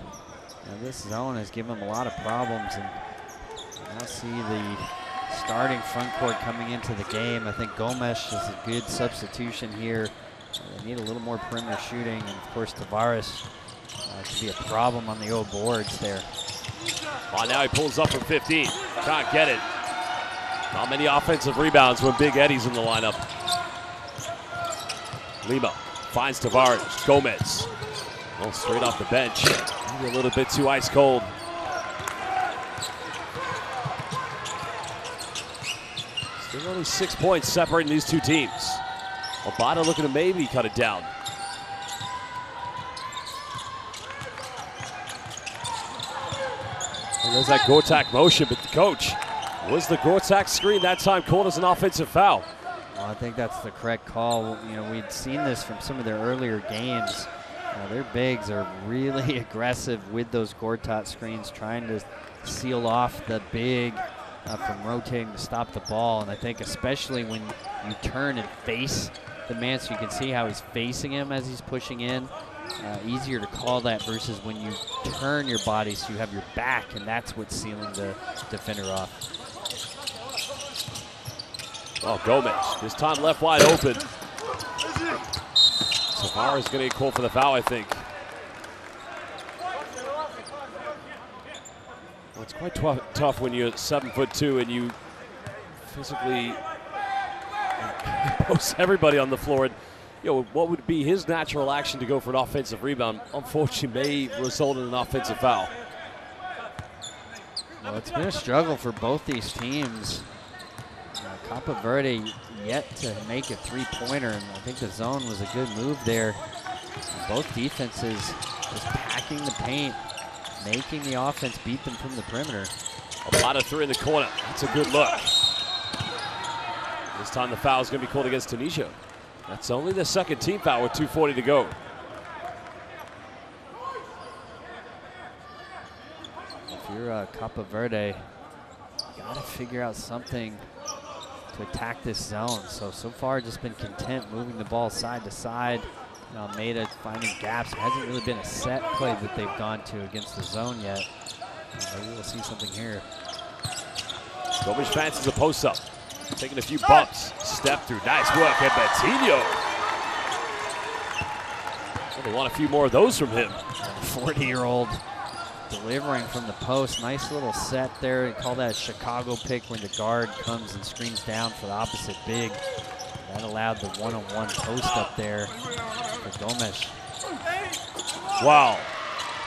This zone has given them a lot of problems, and I now see the starting front court coming into the game. I think Gomes is a good substitution here. They need a little more perimeter shooting, and of course Tavares could be a problem on the old boards there. Oh, now he pulls up from 15. Can't get it. Not many offensive rebounds when Big Eddie's in the lineup. Lima finds Tavares. Gomez. Well, straight off the bench. Maybe a little bit too ice cold. Still only 6 points separating these two teams. Obata looking to maybe cut it down. And there's that Gortak motion, but the coach, was the Gortak screen that time called as an offensive foul? Well, I think that's the correct call. You know, we'd seen this from some of their earlier games. Their bigs are really aggressive with those Gortat screens, trying to seal off the big from rotating to stop the ball. And I think especially when you turn and face the man, so you can see how he's facing him as he's pushing in. Easier to call that versus when you turn your body so you have your back, and that's what's sealing the defender off. Oh, Gomez, this time left wide open. Tavares is going to get called for the foul, I think. It's quite tough when you're 7'2" and you physically post everybody on the floor. And, you know, what would be his natural action to go for an offensive rebound, unfortunately, may result in an offensive foul. Well, it's been a struggle for both these teams. Cape Verde yet to make a three-pointer, and I think the zone was a good move there. Both defenses just packing the paint, making the offense beat them from the perimeter. A lot of three in the corner. That's a good look. This time the foul is going to be called against Tunisia. That's only the second team foul with 2:40 to go. If you're Cape Verde, you got to figure out something to attack this zone. So far just been content moving the ball side to side. Almeida finding gaps. It hasn't really been a set play that they've gone to against the zone yet. Maybe we'll see something here. Gomes fancies a post-up. Taking a few bumps. Step through. Nice work at Betinho. Well, they want a few more of those from him. 40-year-old delivering from the post. Nice little set there. They call that a Chicago pick when the guard comes and screens down for the opposite big. That allowed the one-on-one post up there for Gomes. Wow.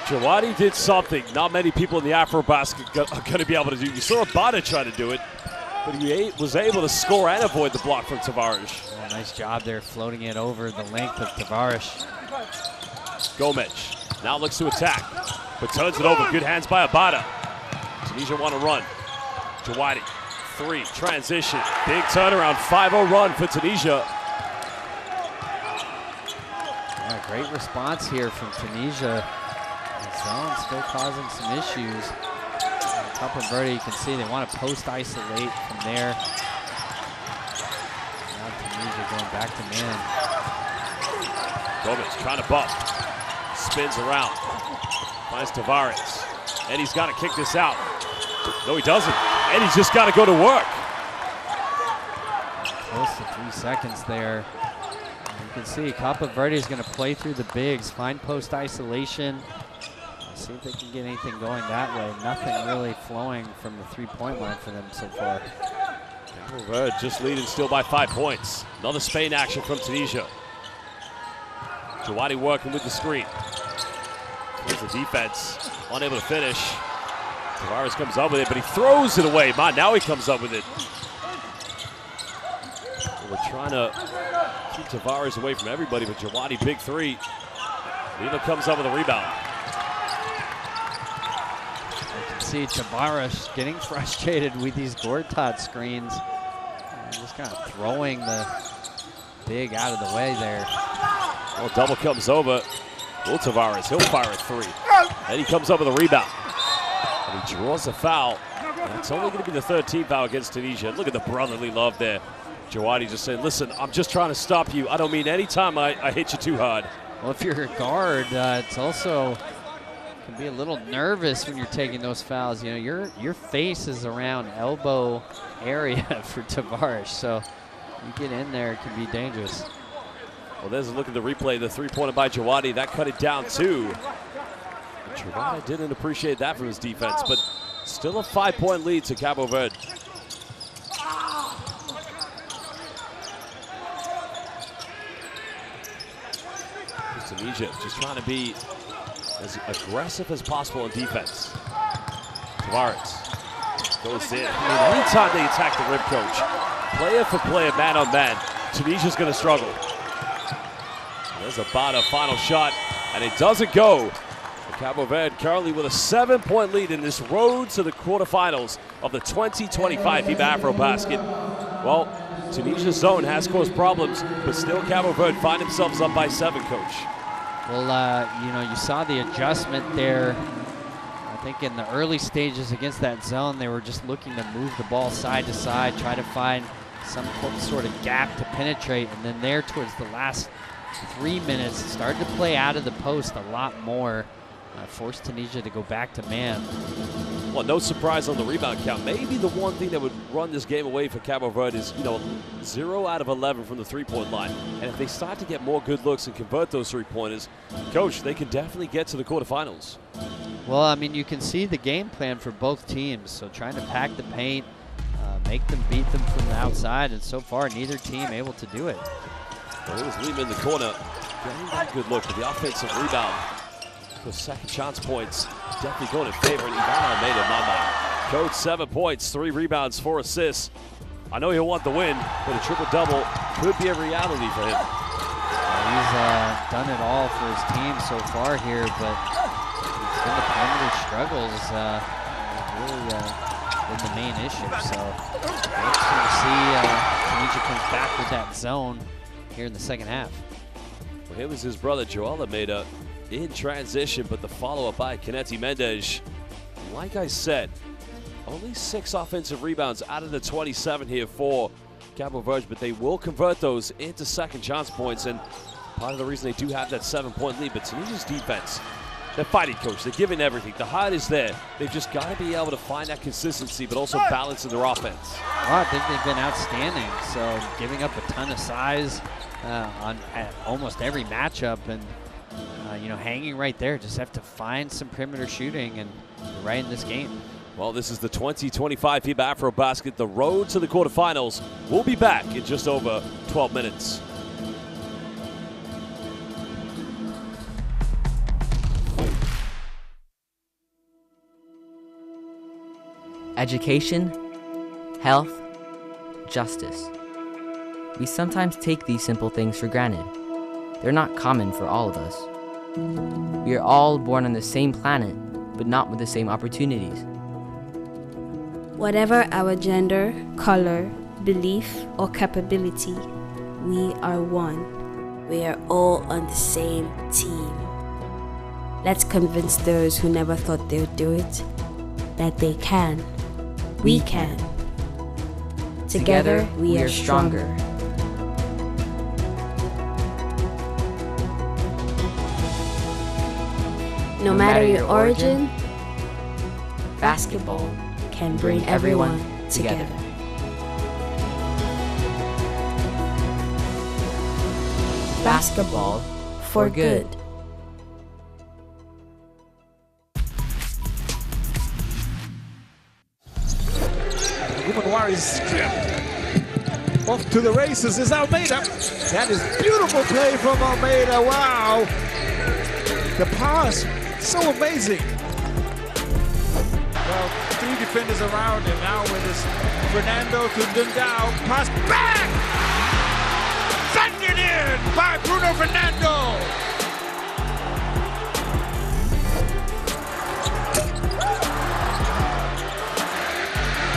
Jawadi did something not many people in the AfroBasket are going to be able to do. You saw Abada try to do it, but he was able to score and avoid the block from Tavares. Oh, nice job there floating it over the length of Tavares. Gomes now looks to attack, but turns it over. Good hands by Abada. Tunisia want to run. Jawadi, three, transition. Big turnaround, 5-0 run for Tunisia. Yeah, great response here from Tunisia. The zone still causing some issues. Cape Verde, you can see they want to post-isolate from there. Now Tunisia going back to man. Gomes trying to bump. Spins around. Finds Tavares. And he's got to kick this out. No, he doesn't. And he's just got to go to work. Close to 3 seconds there. And you can see Cape Verde is going to play through the bigs, find post isolation. See if they can get anything going that way. Nothing really flowing from the three-point line for them so far. Verde just leading still by 5 points. Another Spain action from Tunisia. Jawadi working with the screen. Here's the defense, unable to finish. Tavares comes up with it, but he throws it away. Man, now he comes up with it. We're trying to keep Tavares away from everybody, but Jawadi, big three. Lima comes up with a rebound. You can see Tavares getting frustrated with these Gortat screens. And just kind of throwing the big out of the way there. Well, double comes over. Will Tavares, he'll fire a three. And he comes up with a rebound. And he draws a foul. That's only going to be the third team foul against Tunisia. Look at the brotherly love there. Jawadi just saying, listen, I'm just trying to stop you. I don't mean any time I hit you too hard. Well, if you're a guard, it's also can be a little nervous when you're taking those fouls. You know, your face is around elbow area for Tavares, so you get in there, it can be dangerous. Well, there's a look at the replay. The three-pointer by Jawadi, that cut it down too. Jawadi didn't appreciate that from his defense, but still a 5-point lead to Cabo Verde. Tunisia just trying to be as aggressive as possible in defense. Tavares goes in. I mean, anytime they attack the rim, coach, player for player, man on man, Tunisia's going to struggle. There's Abada, final shot, and it doesn't go. Cabo Verde currently with a 7-point lead in this road to the quarterfinals of the 2025 FIBA AfroBasket. Well, Tunisia's zone has caused problems, but still Cabo Verde find themselves up by 7, coach. Well, you know, you saw the adjustment there. I think in the early stages against that zone, they were just looking to move the ball side to side, try to find some sort of gap to penetrate, and then there towards the last 3 minutes, started to play out of the post a lot more. Forced Tunisia to go back to man. Well, no surprise on the rebound count. Maybe the one thing that would run this game away for Cabo Verde is, 0 out of 11 from the three-point line. And if they start to get more good looks and convert those three-pointers, coach, they can definitely get to the quarterfinals. Well, I mean, you can see the game plan for both teams. So trying to pack the paint, make them beat them from the outside, and so far neither team able to do it. Well, here's Lima in the corner, getting that good look, but the offensive rebound. Those second chance points definitely going in favor, and Ivana made it, Mama. Coach, 7 points, 3 rebounds, 4 assists. I know he'll want the win, but a triple-double could be a reality for him. He's done it all for his team so far here, but it's been the perimeter struggles really been the main issue. So we'll see Tunisia comes back with that zone here in the second half. Well, it was his brother Joel that made a in transition, but the follow-up by Kennedy Mendes. Like I said, only 6 offensive rebounds out of the 27 here for Cabo Verde, but they will convert those into second chance points, and part of the reason they do have that 7-point lead. But Tunisia's defense, they're fighting, coach. They're giving everything. The heart is there. They've just got to be able to find that consistency, but also balance in their offense. Well, I think they've been outstanding. So giving up a ton of size at almost every matchup, and you know, hanging right there. Just have to find some perimeter shooting, and you're right in this game. Well, this is the 2025 FIBA AfroBasket. The road to the quarterfinals. We'll be back in just over 12 minutes. Education, health, justice. We sometimes take these simple things for granted. They're not common for all of us. We are all born on the same planet, but not with the same opportunities. Whatever our gender, color, belief, or capability, we are one. We are all on the same team. Let's convince those who never thought they would do it that they can. We can. Together, we are stronger. No matter your origin, basketball can bring everyone together. Basketball for good. Woman Warriors off to the races is Almeida. That is beautiful play from Almeida. Wow. The pass, so amazing. Well, 3 defenders around him now with his Fernando to Dundao. Pass back! Thundered in by Bruno Fernando.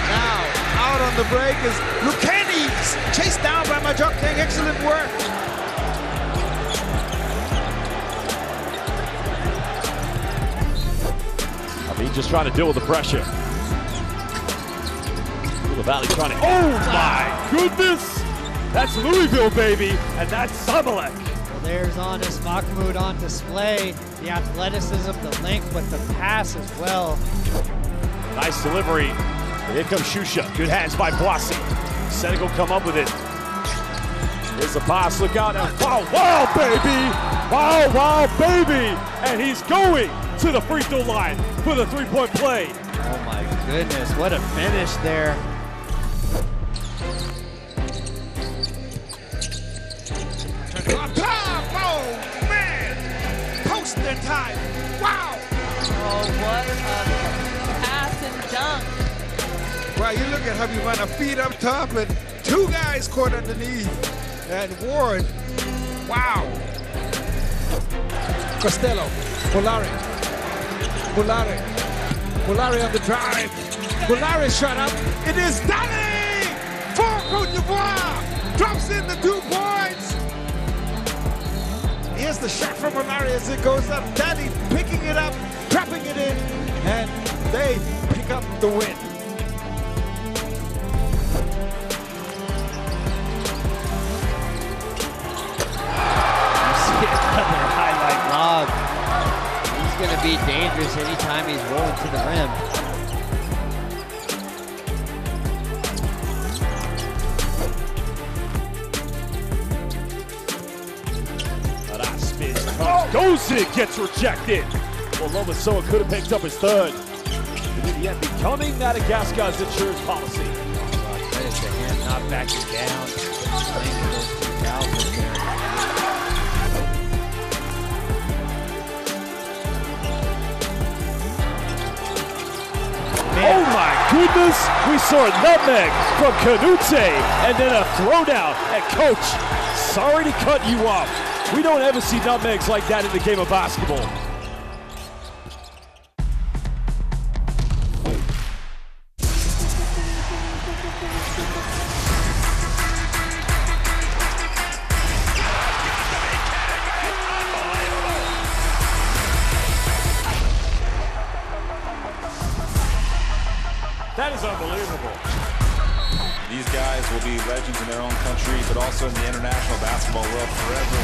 Now, out on the break is Lucchini, chased down by Majoktek. Excellent work. He's just trying to deal with the pressure. The Valley trying to. Oh my goodness! That's Louisville, baby, and that's Zamalek. Well, there's Anis Mahmoud on display. The athleticism, the length, but the pass as well. Nice delivery. And here comes Shusha. Good hands by Boissy. Senegal come up with it. Here's the pass. Look out. Wow, wow, baby! Wow, wow, baby! And he's going to the free throw line for the 3-point play. Oh my goodness, what a finish there. Oh man! Post in time. Wow! Oh, what a pass and dunk. Wow, you look at Habibana feet up top and 2 guys caught underneath. And Ward. Wow! Costello, Polari. Polari on the drive. Polari shot up. It is Danny for Côte d'Ivoire. Drops in the 2 points. Here's the shot from Polari as it goes up. Danny picking it up, trapping it in, and they pick up the win. You see another highlight lob. He's going to be dangerous anytime he's rolling to the rim. Goes it, gets rejected. Well, Lomasoa could have picked up his third. But in the end, becoming Madagascar's insurance policy. Credit to him, not backing down. Playing with those 2,000 there. Oh my goodness! We saw a nutmeg from Canute and then a throwdown. And coach, sorry to cut you off. We don't ever see nutmegs like that in the game of basketball. That is unbelievable. These guys will be legends in their own country, but also in the international basketball world forever.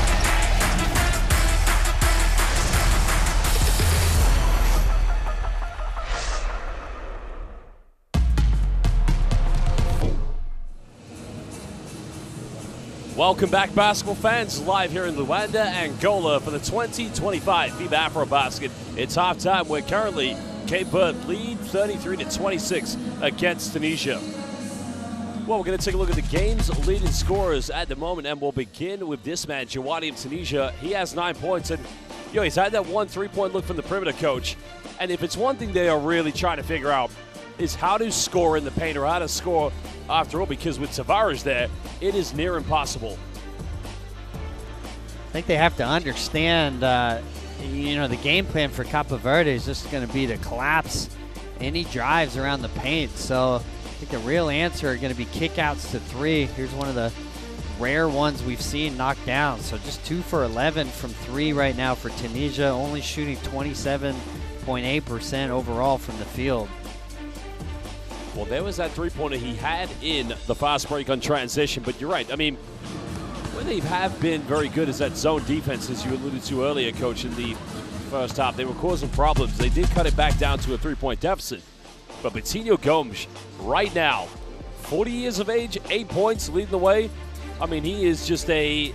Welcome back, basketball fans, live here in Luanda, Angola for the 2025 FIBA AfroBasket. It's halftime. We're currently Cape Verde lead 33-26 against Tunisia. Well, we're going to take a look at the game's leading scorers at the moment, and we'll begin with this man, Jawadi of Tunisia. He has 9 points, and he's had that 1 3-point look from the perimeter, coach. And if it's one thing they are really trying to figure out is how to score in the paint, or how to score after all, because with Tavares there, it is near impossible. I think they have to understand, the game plan for Cape Verde is just going to be to collapse any drives around the paint. So I think the real answer are going to be kickouts to three. Here's one of the rare ones we've seen knocked down. So just 2 for 11 from three right now for Tunisia, only shooting 27.8% overall from the field. Well, there was that three-pointer he had in the fast break on transition, but you're right. I mean, where they have been very good is that zone defense, as you alluded to earlier, Coach, in the first half. They were causing problems. They did cut it back down to a 3-point deficit. But Betinho Gomes, right now, 40 years of age, 8 points, leading the way. I mean, he is just he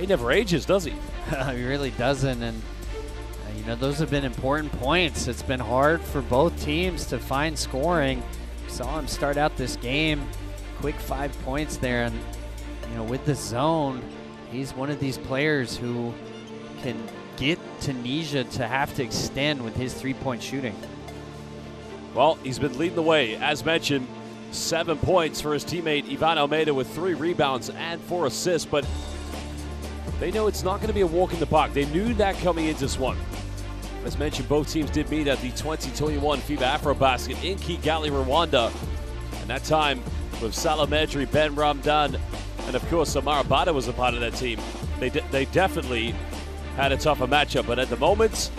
never ages, does he? He really doesn't, and those have been important points. It's been hard for both teams to find scoring. Saw him start out this game, quick 5 points there, and with the zone, he's one of these players who can get Tunisia to have to extend with his 3-point shooting. Well, he's been leading the way, as mentioned, 7 points for his teammate Ivan Almeida with 3 rebounds and 4 assists, but they know it's not going to be a walk in the park. They knew that coming into this one. As mentioned, both teams did meet at the 2021 FIBA AfroBasket in Kigali, Rwanda. And that time with Salah Medri, Ben Ramdan, and of course Amara Bada was a part of that team. They definitely had a tougher matchup, but at the moment,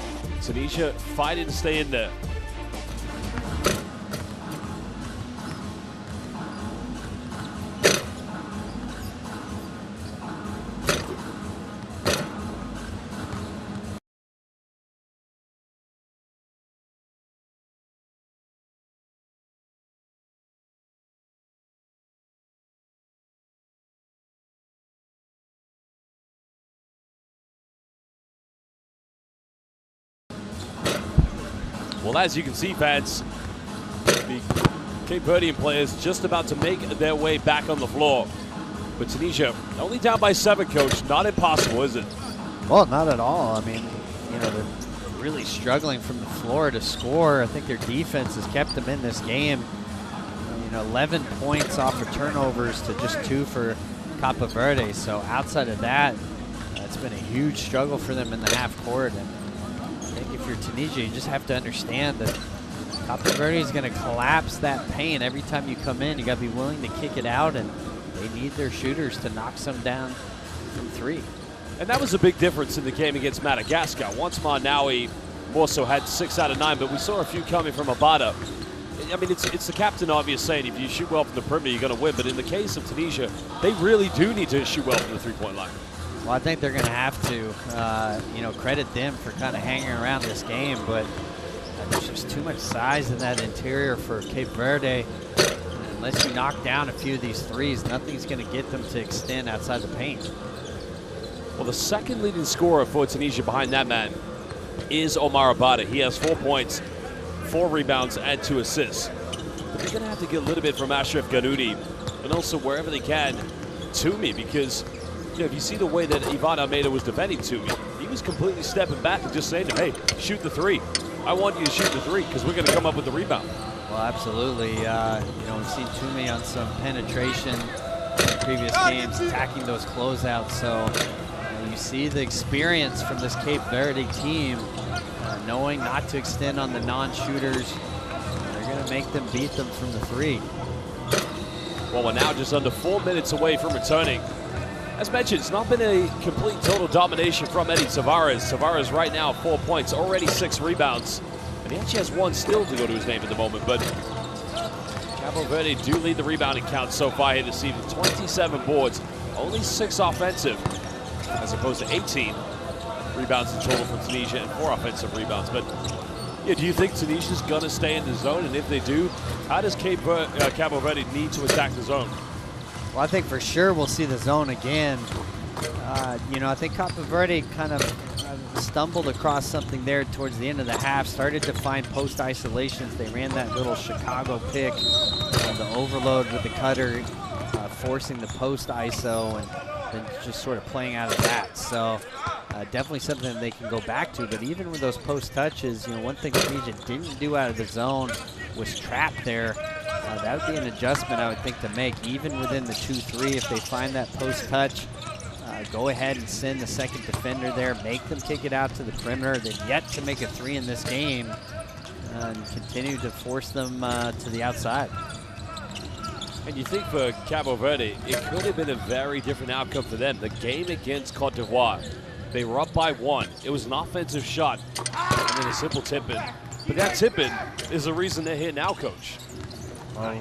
Tunisia fighting to stay in there. Well, as you can see, fans, the Cape Verdean players just about to make their way back on the floor. But Tunisia only down by 7, Coach. Not impossible, is it? Well, not at all. I mean, they're really struggling from the floor to score. I think their defense has kept them in this game. 11 points off of turnovers to just 2 for Cape Verde. So outside of that, it's been a huge struggle for them in the half court. And I think if you're Tunisia, you just have to understand that Cape Verde is going to collapse that paint every time you come in. You got to be willing to kick it out, and they need their shooters to knock some down from 3. And that was a big difference in the game against Madagascar. Once Marnawi also had 6 out of 9, but we saw a few coming from Abada. I mean, it's the captain obvious saying if you shoot well from the perimeter, you're going to win. But in the case of Tunisia, they really do need to shoot well from the 3-point line. Well, I think they're going to have to, credit them for kind of hanging around this game. But there's just too much size in that interior for Cape Verde. Unless you knock down a few of these threes, nothing's going to get them to extend outside the paint. Well, the second leading scorer for Tunisia behind that man is Omar Abada. He has 4 points, 4 rebounds, and 2 assists. But they're going to have to get a little bit from Ashraf Ganoudi, and also wherever they can, Toomey, because if you see the way that Ivan Almeida was defending Toomey, he was completely stepping back and just saying to him, hey, shoot the 3. I want you to shoot the 3 because we're going to come up with the rebound. Well, absolutely. We've seen Toomey on some penetration in previous games, attacking those closeouts. So you see the experience from this Cape Verde team, knowing not to extend on the non-shooters. They're going to make them beat them from the 3. Well, we're now just under 4 minutes away from returning. As mentioned, it's not been a complete total domination from Eddie Tavares. Tavares right now 4 points, already 6 rebounds. And he actually has 1 still to go to his name at the moment. But Cabo Verde do lead the rebounding count so far here this season. 27 boards, only 6 offensive, as opposed to 18 rebounds in total from Tunisia and 4 offensive rebounds. But yeah, do you think Tunisia's going to stay in the zone? And if they do, how does Cabo Verde need to attack the zone? Well, I think for sure we'll see the zone again. I think Cabo Verde kind of stumbled across something there towards the end of the half, started to find post isolations. They ran that little Chicago pick, the overload with the cutter, forcing the post ISO, and then just sort of playing out of that. So definitely something that they can go back to. But even with those post touches, one thing Tunisia didn't do out of the zone was trap there. That would be an adjustment I would think to make, even within the 2-3. If they find that post touch, go ahead and send the second defender there, make them kick it out to the perimeter. They've yet to make a 3 in this game, and continue to force them to the outside. And you think for Cabo Verde, it could have been a very different outcome for them. The game against Cote d'Ivoire, they were up by 1. It was an offensive shot, and then a simple tip-in. But that tip-in is the reason they're here now, Coach. Well,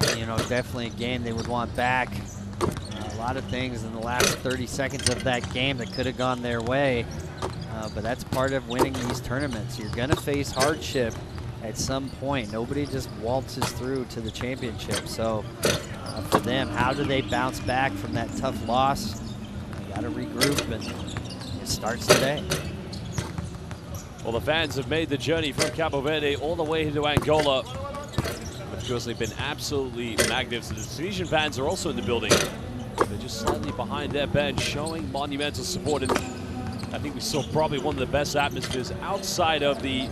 definitely a game they would want back. A lot of things in the last 30 seconds of that game that could have gone their way. But that's part of winning these tournaments. You're going to face hardship at some point. Nobody just waltzes through to the championship. So for them, how do they bounce back from that tough loss? They got to regroup, and it starts today. Well, the fans have made the journey from Cabo Verde all the way to Angola. Of course, they've been absolutely magnificent. The Tunisian fans are also in the building. They're just slightly behind their bench, showing monumental support. And I think we saw probably one of the best atmospheres outside of the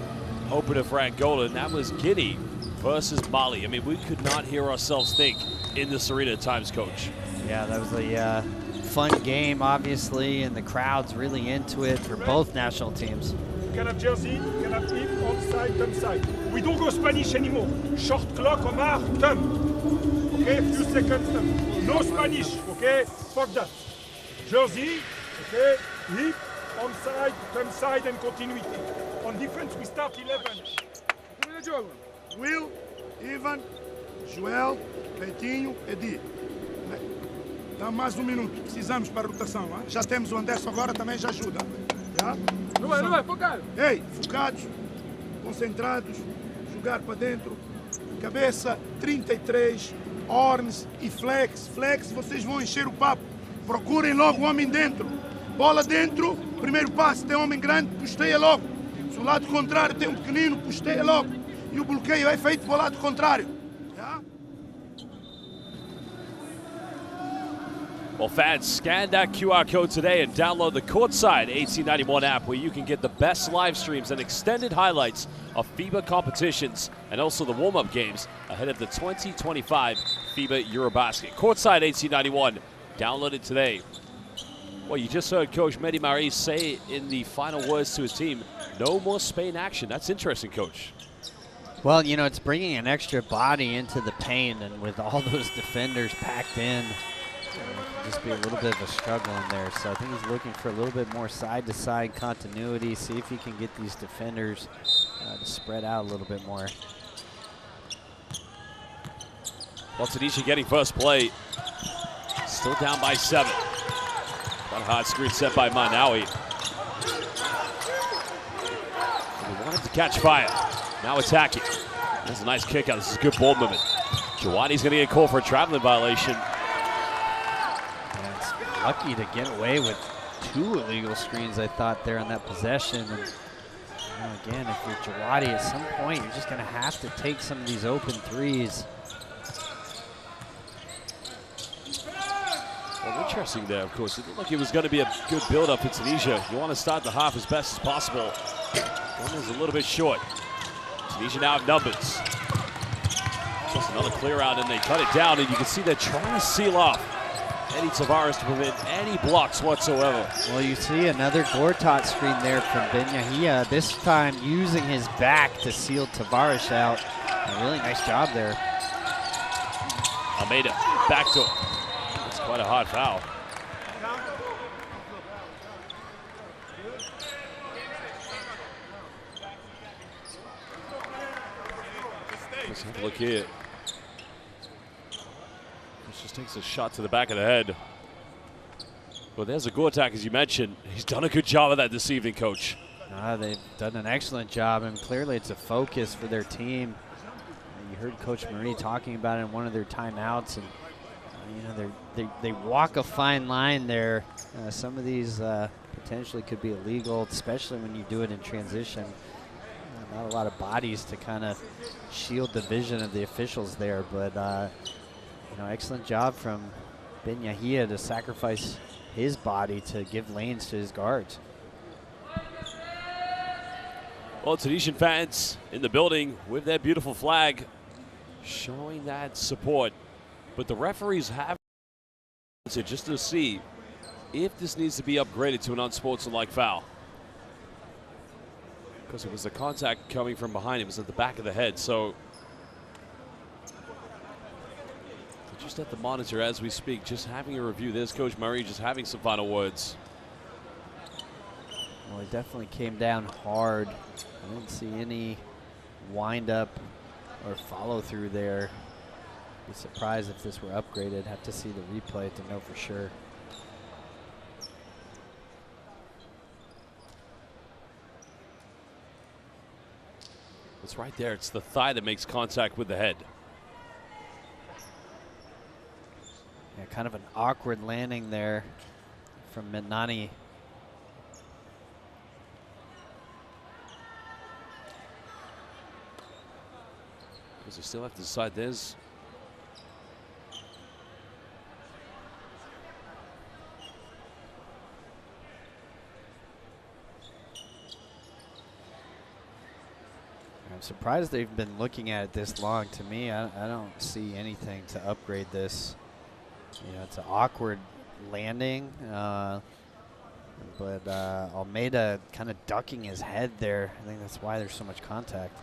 opener for Angola, and that was Guinea versus Mali. I mean, we could not hear ourselves think in this arena at times, Coach. Yeah, that was a fun game, obviously, and the crowd's really into it for both national teams. You can have jersey, you can have hip, onside, thumb side. We don't go Spanish anymore. Short clock, Omar, thumb. Okay, few seconds, thumb. No Spanish, okay? Fuck that. Jersey, okay, hip, onside, thumb side, and continuity. On defense, we start 11. Will, Ivan, Joel, Betinho, Edi. Dá mais minuto. Precisamos para a rotação. Hein? Já temos o Anderson agora, também já ajuda. Já? Não vai, focado. Ei, focados, concentrados, jogar para dentro. Cabeça, 33, Orns e Flex. Flex, vocês vão encher o papo. Procurem logo o homem dentro. Bola dentro, primeiro passo, tem homem grande, posteia logo. Se o lado contrário tem um pequenino, posteia logo. E o bloqueio é feito para o lado contrário. Já? Well, fans, scan that QR code today and download the Courtside 1891 app, where you can get the best live streams and extended highlights of FIBA competitions and also the warm-up games ahead of the 2025 FIBA AfroBasket. Courtside 1891, download it today. Well, you just heard Coach Mehdi Mari say in the final words to his team, no more Spain action. That's interesting, Coach. Well, it's bringing an extra body into the paint, and with all those defenders packed in, it can just be a little bit of a struggle in there. So I think he's looking for a little bit more side-to-side continuity, see if he can get these defenders to spread out a little bit more. Well, Tunisia getting first play. Still down by 7. Got a hard screen set by Manawi. We wanted to catch fire. Now attacking. That's a nice kick out. This is good ball movement. Jawadi's going to get called for a traveling violation. Lucky to get away with 2 illegal screens, I thought, there on that possession. And Again, if you're Jawadi, at some point, you're just going to have to take some of these open threes. Well, interesting there, of course. It looked like it was going to be a good build-up for Tunisia. You want to start the half as best as possible. One is a little bit short. Tunisia now have numbers. Just another clear out, and they cut it down, and you can see they're trying to seal off Eddie Tavares to prevent any blocks whatsoever. Well, you see another Gortat screen there from Ben Yahia, this time using his back to seal Tavares out. A really nice job there. Almeida, back to him. It's quite a hard foul. Let's have a look here. Just takes a shot to the back of the head. Well, there's a Gortat, as you mentioned. He's done a good job of that this evening, Coach. They've done an excellent job, and clearly it's a focus for their team. You heard Coach Marie talking about it in one of their timeouts, and you know they walk a fine line there. Some of these potentially could be illegal, especially when you do it in transition. Not a lot of bodies to kind of shield the vision of the officials there, but you know, excellent job from Ben Yahia to sacrifice his body to give lanes to his guards. Well, Tunisian fans in the building with their beautiful flag showing that support. But the referees have just to see if this needs to be upgraded to an unsportsmanlike foul. Because it was the contact coming from behind him. It was at the back of the head. So just at the monitor as we speak, just having a review. There's Coach Murray just having some final words. Well, he definitely came down hard. I didn't see any wind up or follow through there. Be surprised if this were upgraded. Have to see the replay to know for sure. It's right there. It's the thigh that makes contact with the head. Yeah, kind of an awkward landing there from Mitnani. Because they still have to decide this. I'm surprised they've been looking at it this long. To me, I don't see anything to upgrade this. You know, it's an awkward landing, but Almeida kind of ducking his head there. I think that's why there's so much contact.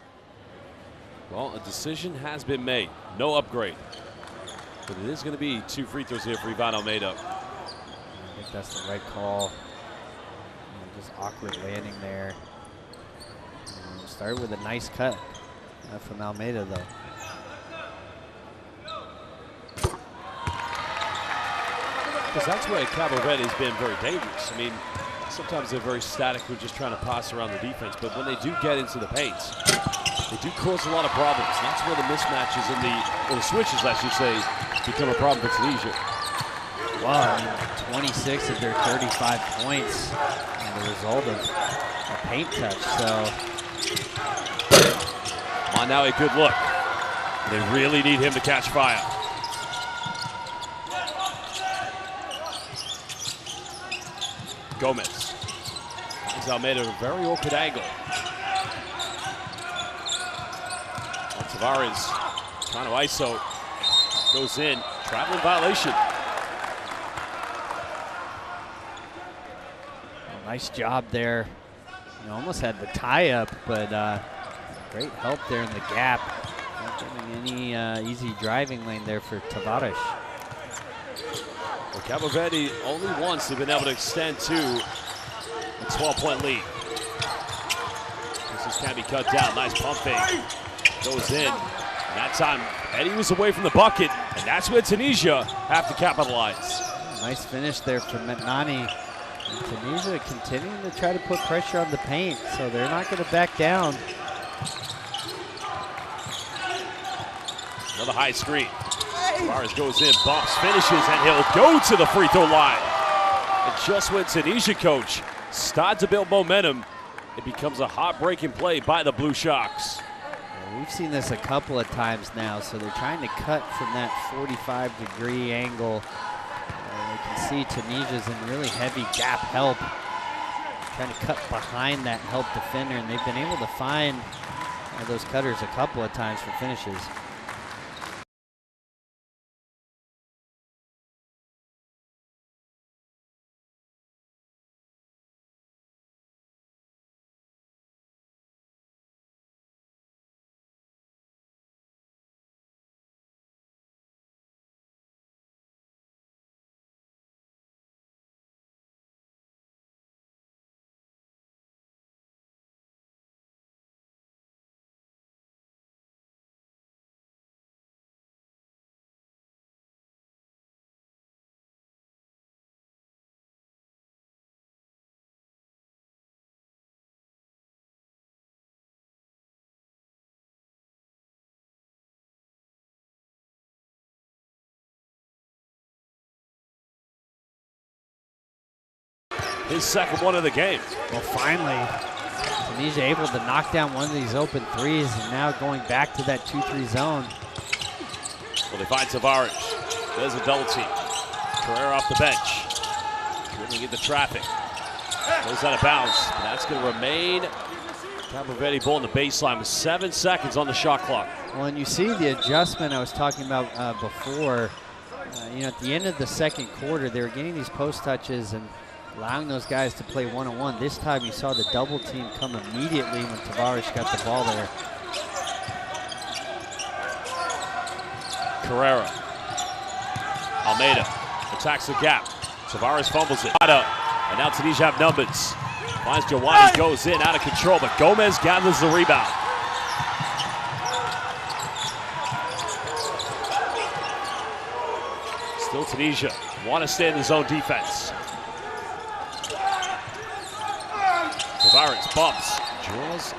Well, a decision has been made. No upgrade. But it is going to be 2 free throws here for Ivan Almeida. I think that's the right call. You know, just awkward landing there. Started with a nice cut from Almeida, though. Because that's where Cabo Verde has been very dangerous. I mean, sometimes they're very static with just trying to pass around the defense, but when they do get into the paint, they do cause a lot of problems. And that's where the mismatches and or the switches, I should say, become a problem for Tunisia. Well, I mean, 26 of their 35 points are the result of a paint touch, so. On now, a good look. They really need him to catch fire. Gomez. Finds Almeida at a very awkward angle. Tavares trying to ISO. Goes in. Traveling violation. Well, nice job there. You know, almost had the tie up, but great help there in the gap. Not getting any easy driving lane there for Tavares. Well, Cabo Verde only once they've been able to extend to a 12-point lead. This can be cut down. Nice pump fake. Goes in. And that time, Eddie was away from the bucket, and that's where Tunisia have to capitalize. Nice finish there from Mitnani. And Tunisia continuing to try to put pressure on the paint, so they're not going to back down. Another high screen. Tavares goes in, bumps, finishes, and he'll go to the free throw line. And just when Tunisia, coach, start to build momentum, it becomes a heartbreaking play by the Blue Sharks. We've seen this a couple of times now, so they're trying to cut from that 45-degree angle. You can see Tunisia's in really heavy gap help, trying to cut behind that help defender, and they've been able to find those cutters a couple of times for finishes. His second one of the game. Well, finally, Tunisia able to knock down one of these open threes, and now going back to that 2-3 zone. Well, they find Tavares. There's a double team. Carrera off the bench. Dribbling into traffic. Goes out of bounds, but that's going to remain Cabo Verde ball in the baseline with 7 seconds on the shot clock. Well, and you see the adjustment I was talking about before. You know, at the end of the second quarter, they were getting these post touches and allowing those guys to play one-on-one. This time you saw the double team come immediately when Tavares got the ball there. Carrera. Almeida attacks the gap. Tavares fumbles it. And now Tunisia have numbers. Finds Jawadi, goes in, out of control, but Gomez gathers the rebound. Still Tunisia want to stay in the zone defense. Tavares bumps, draws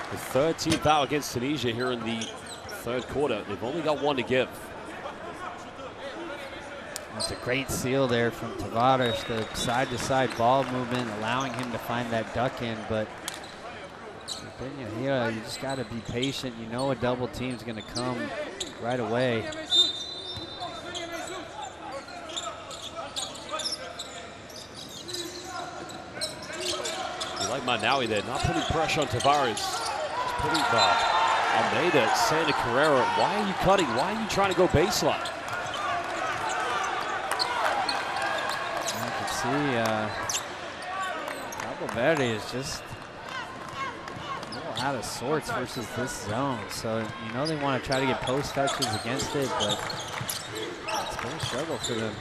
the 13th foul against Tunisia here in the third quarter. They've only got one to give. That's a great seal there from Tavares, the side-to-side ball movement, allowing him to find that duck in, but you just got to be patient. You know a double team's going to come right away. Like Manawi there, not putting pressure on Tavares. Just putting Almeida saying to Carrera, why are you cutting? Why are you trying to go baseline? You can see Cabo Verde is just a little out of sorts versus this zone. So, you know, they want to try to get post touches against it, but it's been a struggle for them.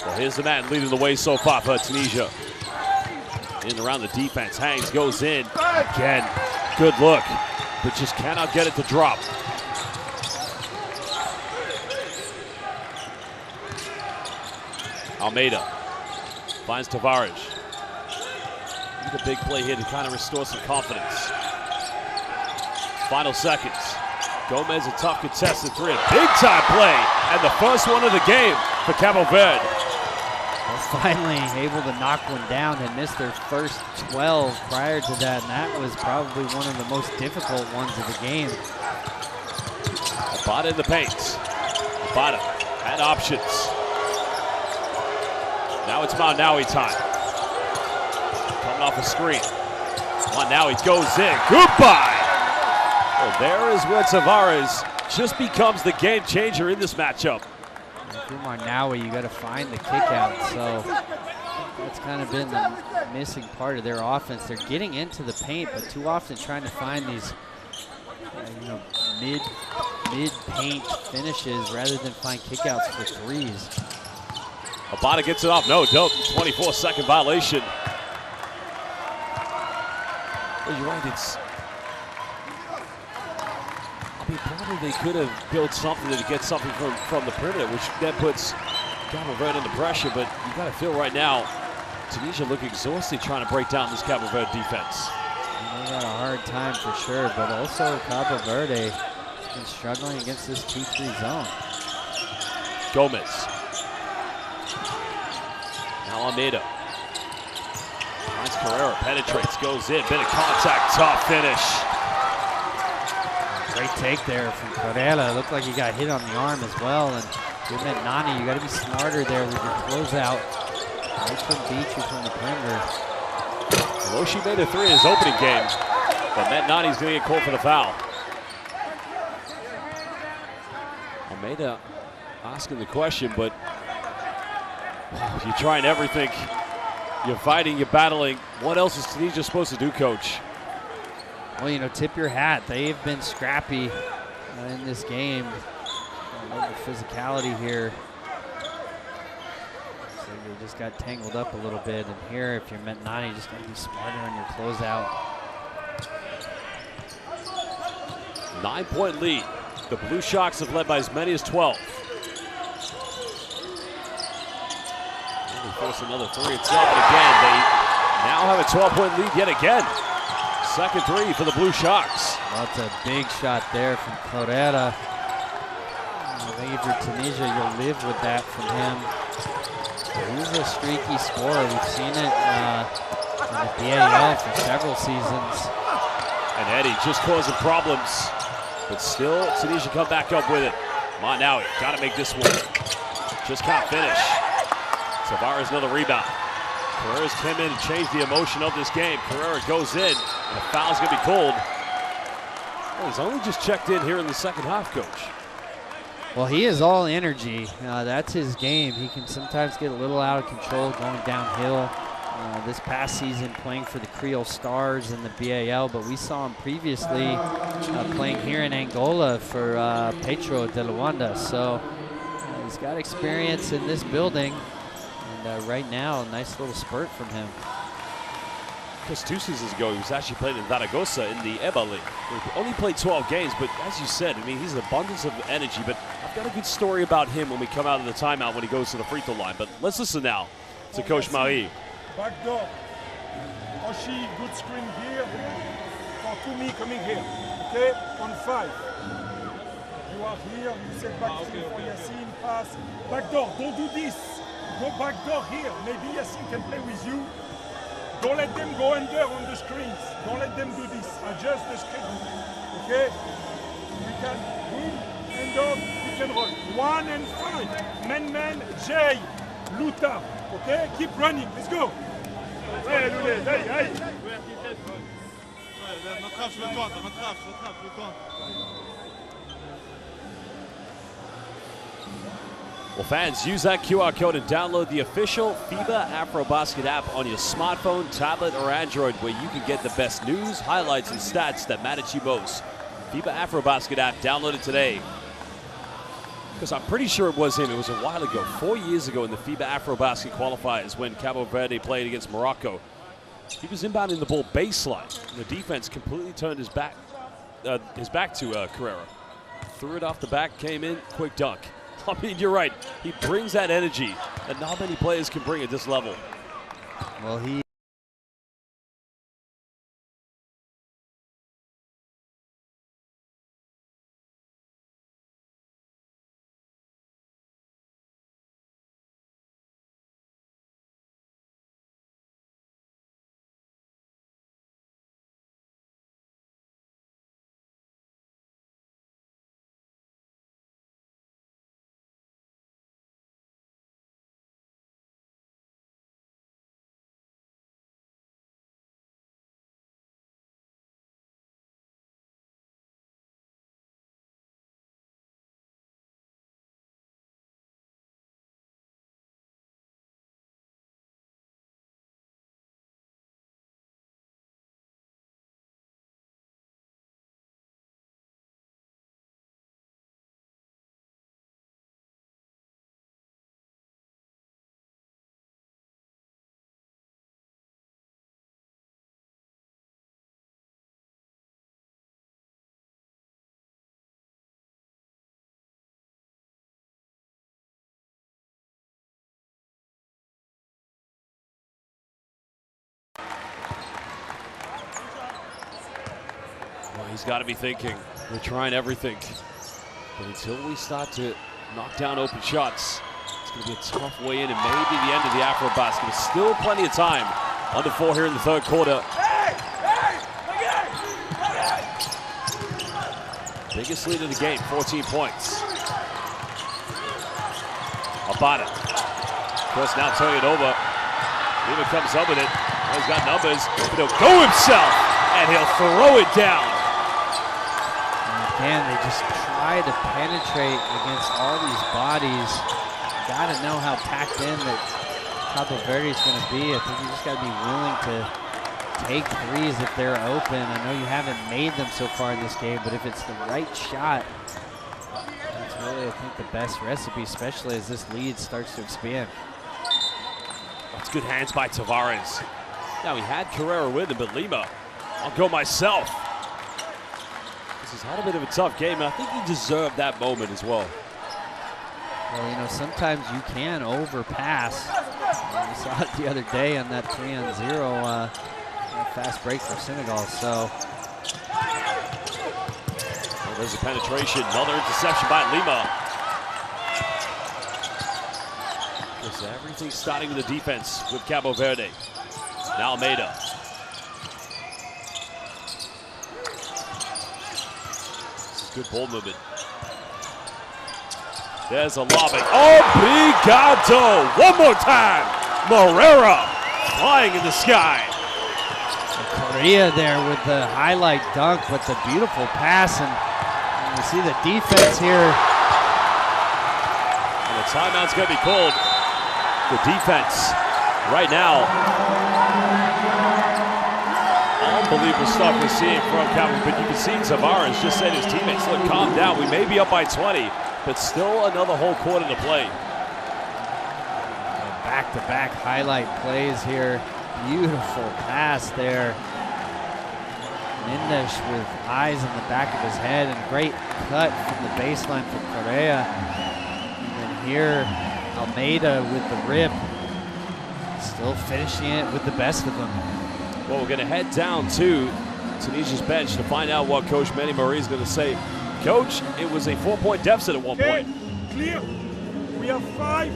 Well, here's the man leading the way so far for Tunisia. In around the defense, Hangs goes in again. Good look, but just cannot get it to drop. Almeida finds Tavares. Need a big play here to kind of restore some confidence. Final seconds. Gomez, a tough contested three. A big time play, and the first one of the game for Cabo Verde. Finally able to knock one down. They missed their first 12 prior to that, and that was probably one of the most difficult ones of the game. Abada in the paint. Abada had options. Now it's Manawi time. Coming off a screen. Manawi goes in. Goodbye! Well, there is where Tavares just becomes the game changer in this matchup. If you're Marnawi, you got to find the kick out. So that's kind of been the missing part of their offense. They're getting into the paint, but too often trying to find these mid-paint finishes rather than find kickouts for threes. Abada gets it off. No, dope. 24-second violation. Well, you're right. Probably they could have built something to get something from the perimeter, which then puts Cabo Verde under pressure. But you got to feel right now, Tunisia look exhausted trying to break down this Cabo Verde defense. They got a hard time for sure, but also Cabo Verde has been struggling against this 2-3 zone. Gomez. Now Almeida. Finds Carrera, penetrates, goes in, bit of contact, tough finish. Great take there from Carrera. Looked like he got hit on the arm as well. And you meant Nani, you got to be smarter there with your closeout. They couldn't beat you from the perimeter. Hiroshi made a 3 in his opening game, but Matt Nani's going to get called for the foul. Almeida asking the question, but you're trying everything. You're fighting, you're battling. What else is Tunisia supposed to do, Coach? Well, you know, tip your hat. They've been scrappy in this game. I love the physicality here. So they just got tangled up a little bit. And here, if you're Nani, you just got to be smarter on your closeout. 9-point lead. The Blue Sharks have led by as many as 12. They force another 3 itself, and again, they now have a 12-point lead yet again. Second 3 for the Blue Sharks. That's a big shot there from Carrera. I think if you're Tunisia, you'll live with that from him. He's a streaky scorer. We've seen it in the BAL for several seasons. And Eddie just causing problems, but still Tunisia come back up with it. Manawi got to make this one. Just can't finish. Tavares another rebound. Carrera's came in and changed the emotion of this game. Carrera goes in, and a foul's going to be called. Well, he's only just checked in here in the second half, Coach. Well, he is all energy. That's his game. He can sometimes get a little out of control going downhill. This past season playing for the Creole Stars in the BAL, but we saw him previously playing here in Angola for Petro de Luanda. So he's got experience in this building. And right now, a nice little spurt from him. Because 2 seasons ago, he was actually playing in Zaragoza in the EBA League. He only played 12 games, but as you said, I mean, he's an abundance of energy. But I've got a good story about him when we come out of the timeout when he goes to the free throw line. But let's listen now to Coach Marie. Back door. Oshi, good screen here. For Kumi coming here. Okay, on 5. You are here, you set back for Yassine, pass. Back door, don't do this. Go back door here. Maybe Yassine can play with you. Don't let them go under on the screens. Don't let them do this. Adjust the screen. Okay? We can boom, end up, we can roll. 1 and 5. Man, Jay, Luta. Okay? Keep running. Let's go. Hey, Loulé, hey. Well, fans, use that QR code and download the official FIBA AfroBasket app on your smartphone, tablet, or Android, where you can get the best news, highlights, and stats that matter to you most. FIBA AfroBasket app, download it today. Because I'm pretty sure it was him. It was a while ago, 4 years ago in the FIBA AfroBasket qualifiers when Cabo Verde played against Morocco. He was inbounding the ball baseline. And the defense completely turned his back to Carrera. Threw it off the back, came in, quick dunk. I mean, you're right. He brings that energy that not many players can bring at this level. Well, he He's got to be thinking, we're trying everything. But until we start to knock down open shots, it's going to be a tough way in and maybe the end of the AfroBasket. There's still plenty of time Under 4 here in the third quarter. Biggest lead in the game, 14 points. Abada. Of course, now turning it over. Lima comes up with it. He's got numbers, but he'll go himself, and he'll throw it down. And again, they just try to penetrate against all these bodies. You got to know how tacked in that Cabo Verde is going to be. I think you just got to be willing to take threes if they're open. I know you haven't made them so far in this game, but if it's the right shot, that's really, I think, the best recipe, especially as this lead starts to expand. That's good hands by Tavares. Now, he had Carrera with him, but Lima, I'll go myself. This has had a bit of a tough game, and I think he deserved that moment as well. Well, you know, sometimes you can overpass. We saw it the other day on that 3-on-0 fast break for Senegal. So there's a penetration, another interception by Lima. Because everything's starting with the defense with Cabo Verde. Now Almeida. This is good ball movement. There's a lob. Obrigado! One more time. Morera flying in the sky. Korea there with the highlight dunk, but the beautiful pass, and you see the defense here. And the timeout's going to be called. The defense right now. Unbelievable stuff we're seeing from Calvin, but you can see Tavares just said to his teammates, look, calm down. We may be up by 20, but still another whole quarter to play. Back-to-back highlight plays here. Beautiful pass there. Mendes with eyes in the back of his head, and a great cut from the baseline for Correa. And then here, Almeida with the rip. Still finishing it with the best of them. Well, we're going to head down to Tunisia's bench to find out what Coach Manny Marie is going to say. Coach, it was a 4-point deficit at one point. Clear. We have 5.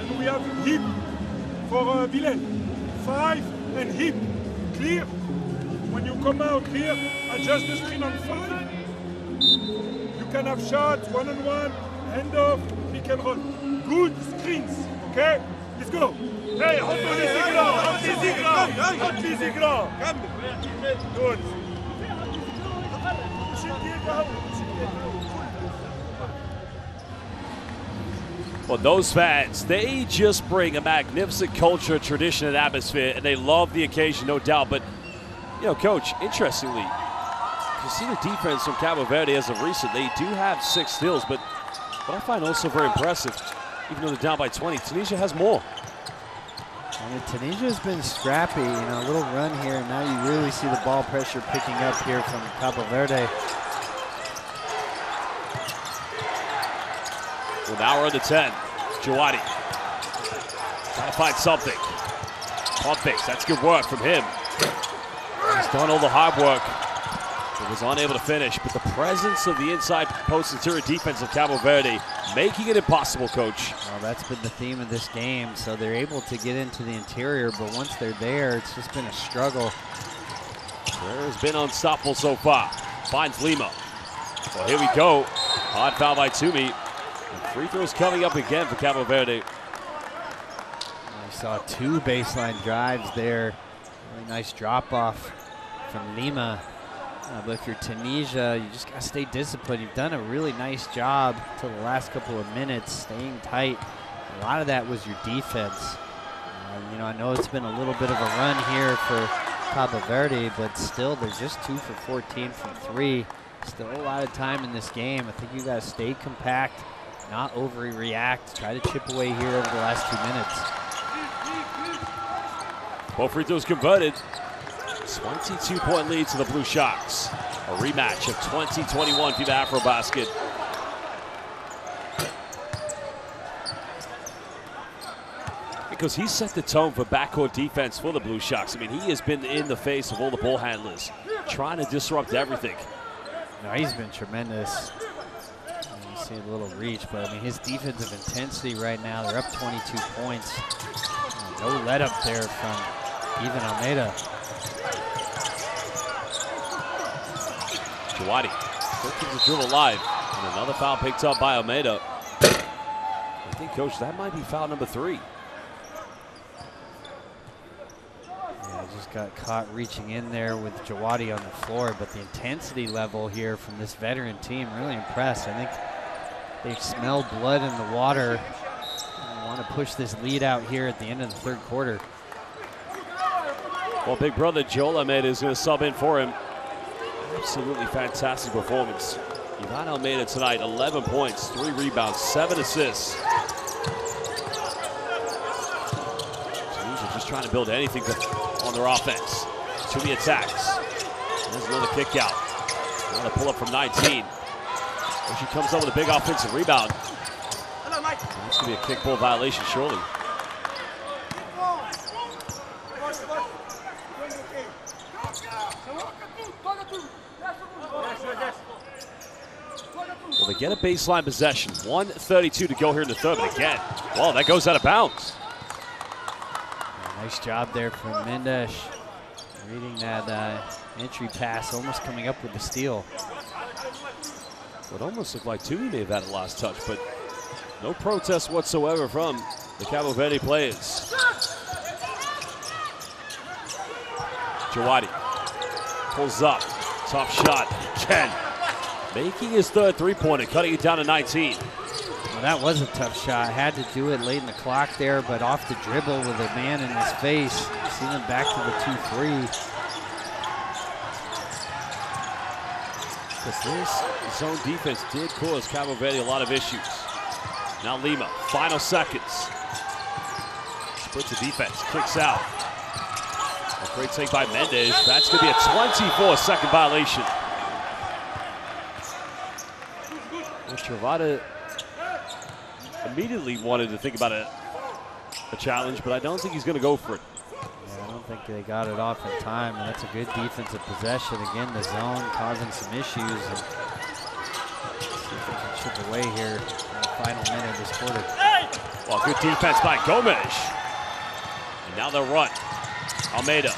And we have hip for Bilal. 5 and hip. Clear. When you come out here, adjust the screen on 5. You can have shots, one-on-one, handoff, pick and roll. Good screens, okay? Let's go. Hey, hot easy ground. Good. Well, those fans, they just bring a magnificent culture, tradition, and atmosphere, and they love the occasion, no doubt. But, you know, Coach, interestingly, you see the defense from Cabo Verde as of recent. They do have 6 steals, but what I find also very impressive, even though they're down by 20, Tunisia has more. I mean, Tunisia has been scrappy, you know, a little run here, and now you really see the ball pressure picking up here from Cabo Verde. Well, now we're on the 10. Jawadi trying to find something. Pump fakes, that's good work from him. He's done all the hard work. He was unable to finish, but the presence of the inside post interior defense of Cabo Verde making it impossible, Coach. Well, that's been the theme of this game, so they're able to get into the interior, but once they're there, it's just been a struggle. There has been unstoppable so far. Finds Lima. Well, here we go. Hard foul by Toomey. Free throws coming up again for Cabo Verde. We saw 2 baseline drives there. Really nice drop off from Lima. But if you're Tunisia, you just got to stay disciplined. You've done a really nice job till the last couple of minutes, staying tight. A lot of that was your defense. You know, I know it's been a little bit of a run here for Cabo Verde, but still, they're just 2 for 14 from 3. Still a lot of time in this game. I think you got to stay compact, not overreact, try to chip away here over the last 2 minutes. Both free throws converted. 22-point lead to the Blue Sharks. A rematch of 2021 FIBA AfroBasket. Because he set the tone for backcourt defense for the Blue Sharks. I mean, he has been in the face of all the ball handlers, trying to disrupt everything. No, he's been tremendous. You see a little reach, but I mean, his defensive intensity right now, they're up 22 points. No let up there from even Almeida. Jawadi still keeps the dribble alive. And another foul picked up by Almeida. I think, Coach, that might be foul number 3. Yeah, just got caught reaching in there with Jawadi on the floor, but the intensity level here from this veteran team, really impressed. I think they smell blood in the water and want to push this lead out here at the end of the third quarter. Well, big brother Joel Almeida is going to sub in for him. Absolutely fantastic performance. Ivan Almeida tonight, 11 points, 3 rebounds, 7 assists. Tunisia just trying to build anything on their offense. Toomey attacks. There's another kick out. Another pull up from 19. And she comes up with a big offensive rebound. That's going to be a kick ball violation, surely. Well, they get a baseline possession. 1:32 to go here in the third, but again, well, that goes out of bounds. Yeah, nice job there from Mendes, reading that entry pass, almost coming up with the steal. It almost looked like Toomey may have had a last touch, but no protest whatsoever from the Cabo Verde players. Jawadi pulls up, tough shot, Ken. Making his third three-pointer, cutting it down to 19. Well, that was a tough shot. Had to do it late in the clock there, but off the dribble with a man in his face. Seen him back to the 2-3. Because this zone defense did cause Cabo Verde a lot of issues. Now Lima, final seconds. Splits the defense, kicks out. A great take by Mendes. That's going to be a 24-second violation. Travada immediately wanted to think about a challenge, but I don't think he's going to go for it. Yeah, I don't think they got it off in time, and that's a good defensive possession. Again, the zone causing some issues. And see if they can chip away here in the final minute of this quarter. Well, good defense by Gomes. And now they'll run. Almeida.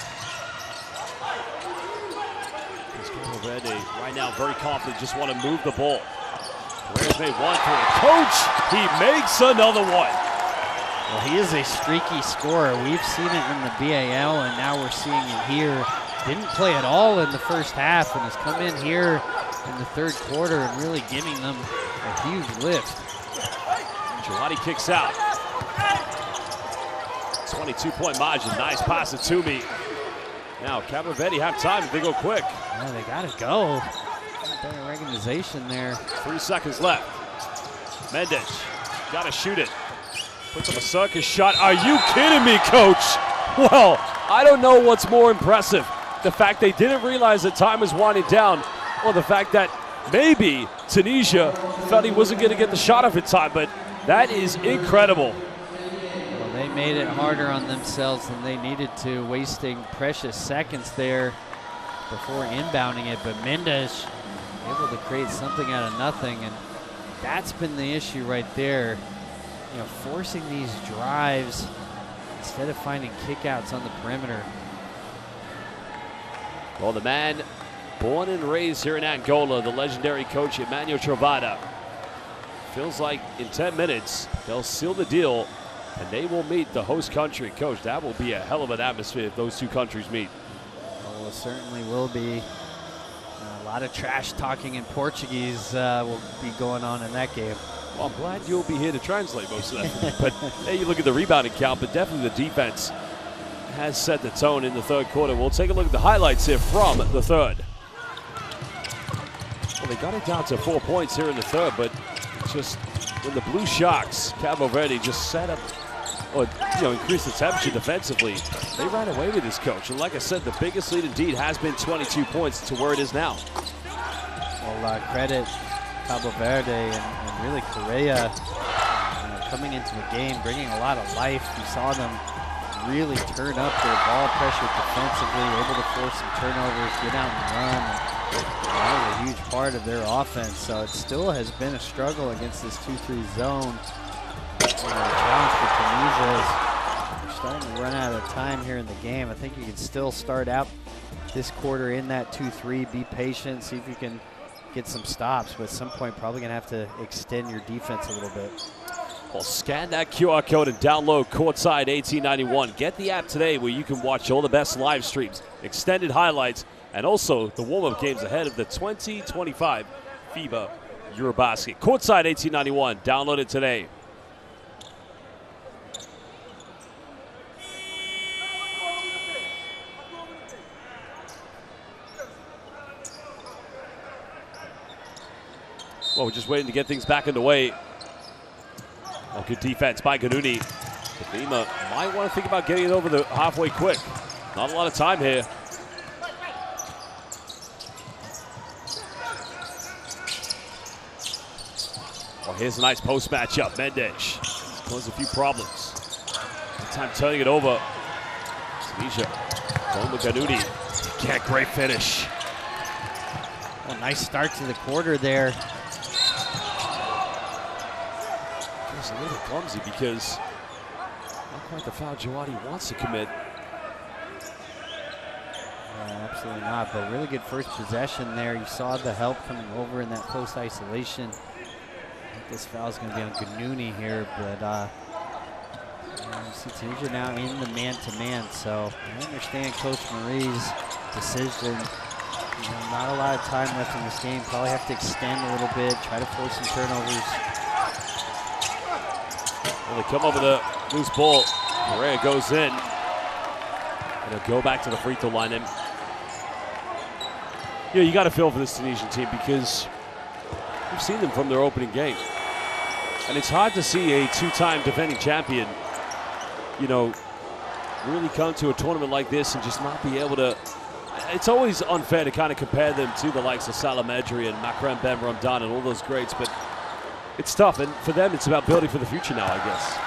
Verde right now very confident, just want to move the ball. Reyes made one for Coach, he makes another one. Well, he is a streaky scorer. We've seen it in the BAL, and now we're seeing it here. Didn't play at all in the first half, and has come in here in the third quarter and really giving them a huge lift. Jawadi kicks out. 22-point margin, nice pass to Toomey. Now Cabo Verde have time if they go quick. Yeah, they gotta go. Better organization there. 3 seconds left. Mendes, gotta shoot it. Puts up a circus shot. Are you kidding me, Coach? Well, I don't know what's more impressive. The fact they didn't realize that time was winding down, or the fact that maybe Tunisia felt he wasn't gonna get the shot off in time, but that is incredible. Well, they made it harder on themselves than they needed to, wasting precious seconds there before inbounding it, but Mendes able to create something out of nothing, and that's been the issue right there. You know, forcing these drives instead of finding kickouts on the perimeter. Well, the man born and raised here in Angola, the legendary coach Emmanuel Travada, feels like in 10 minutes they'll seal the deal and they will meet the host country. Coach, that will be a hell of an atmosphere if those two countries meet. Well, it certainly will be. A lot of trash talking in Portuguese will be going on in that game. Well, I'm glad you'll be here to translate most of that. But hey, you look at the rebounding count, but definitely the defense has set the tone in the third quarter. We'll take a look at the highlights here from the third. Well, they got it down to 4 points here in the third, but it's just when the Blue Sharks, Cabo Verde, just set up or increased the temperature defensively, they ran away with this, Coach. And like I said, the biggest lead indeed has been 22 points to where it is now. Well, credit Cabo Verde and really Correa coming into the game, bringing a lot of life. You saw them really turn up their ball pressure defensively, able to force some turnovers, get out and run. That was a huge part of their offense. So it still has been a struggle against this 2-3 zone. The challenge for Tunisia is starting to run out of time here in the game. I think you can still start out this quarter in that 2-3, be patient, see if you can get some stops, but at some point probably gonna have to extend your defense a little bit. Well, scan that QR code and download Courtside 1891. Get the app today where you can watch all the best live streams, extended highlights, and also the warm-up games ahead of the 2025 FIBA AfroBasket. Courtside 1891, download it today. Well, we're just waiting to get things back underway. Oh, good defense by Ganuni. FIBA might want to think about getting it over the halfway quick. Not a lot of time here. Oh, here's a nice post matchup. Mendes caused a few problems. That time turning it over. Tunisia going with Ganuni. Can't, great finish. Well, nice start to the quarter there. Just a little clumsy because not quite the foul Jawadi wants to commit. Absolutely not, but really good first possession there. You saw the help coming over in that post isolation. I think this foul is going to be on Ganuni here, but you see Tunisia now in the man-to-man, so I understand Coach Marie's decision. You know, not a lot of time left in this game. Probably have to extend a little bit, try to force some turnovers. Well, they come over the loose ball. Correa goes in. And he'll go back to the free throw line. And yeah, you got to feel for this Tunisian team because we've seen them from their opening game. And it's hard to see a two-time defending champion, you know, really come to a tournament like this and just not be able to. It's always unfair to kind of compare them to the likes of Salah Medri and Makrem Ben Ramdan and all those greats, but it's tough, and for them, it's about building for the future now, I guess.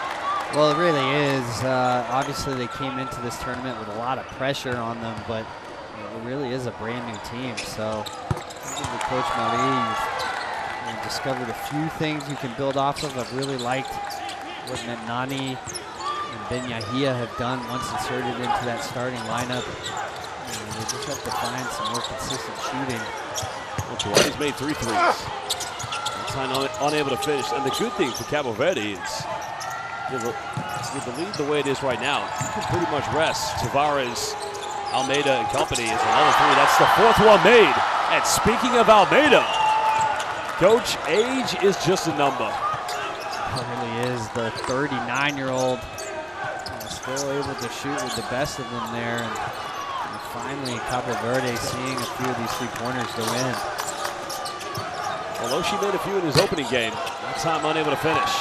Well, it really is. Obviously, they came into this tournament with a lot of pressure on them, but it really is a brand new team. So, with Coach Marie, you've discovered a few things you can build off of. I've really liked what Nani and Ben Yahia have done once inserted into that starting lineup. They just have to find some more consistent shooting. Well, Jawadi's made 3 threes. Unable to finish. And the good thing for Cabo Verde is, with the lead the way it is right now, you can pretty much rest. Tavares, Almeida, and company is another 3. That's the 4th one made. And speaking of Almeida, Coach, age is just a number. It really is. The 39-year-old still able to shoot with the best of them there. And finally, Cabo Verde seeing a few of these 3-pointers go in. Although she made a few in his opening game, that time unable to finish.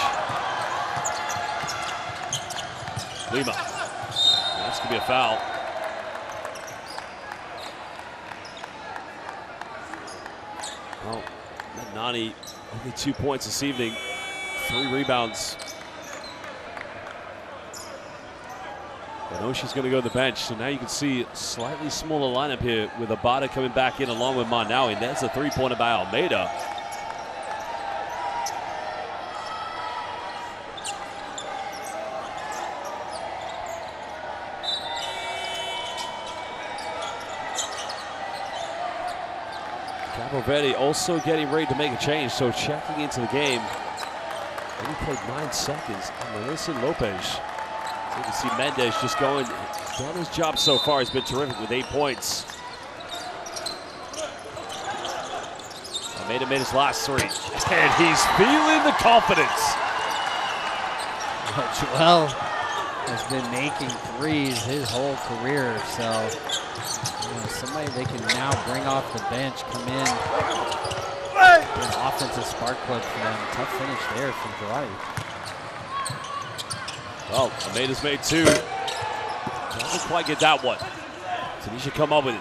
Lima. That's going to be a foul. Well, Nani only 2 points this evening, 3 rebounds. I know she's going to go to the bench, so now you can see a slightly smaller lineup here with Abada coming back in along with Manawi. And that's a 3-pointer by Almeida. Cabo Verde also getting ready to make a change, so checking into the game. Only played 9 seconds. And Melissa Lopez. You can see Mendes just going, done his job so far. He's been terrific with 8 points. Almeida made his last 3. And he's feeling the confidence. Joel has been making threes his whole career, so somebody they can now bring off the bench, come in, an offensive spark plug for them. Tough finish there from Jawadi. Well, Almeida's made 2. Doesn't quite get that one. Tunisia come up with it.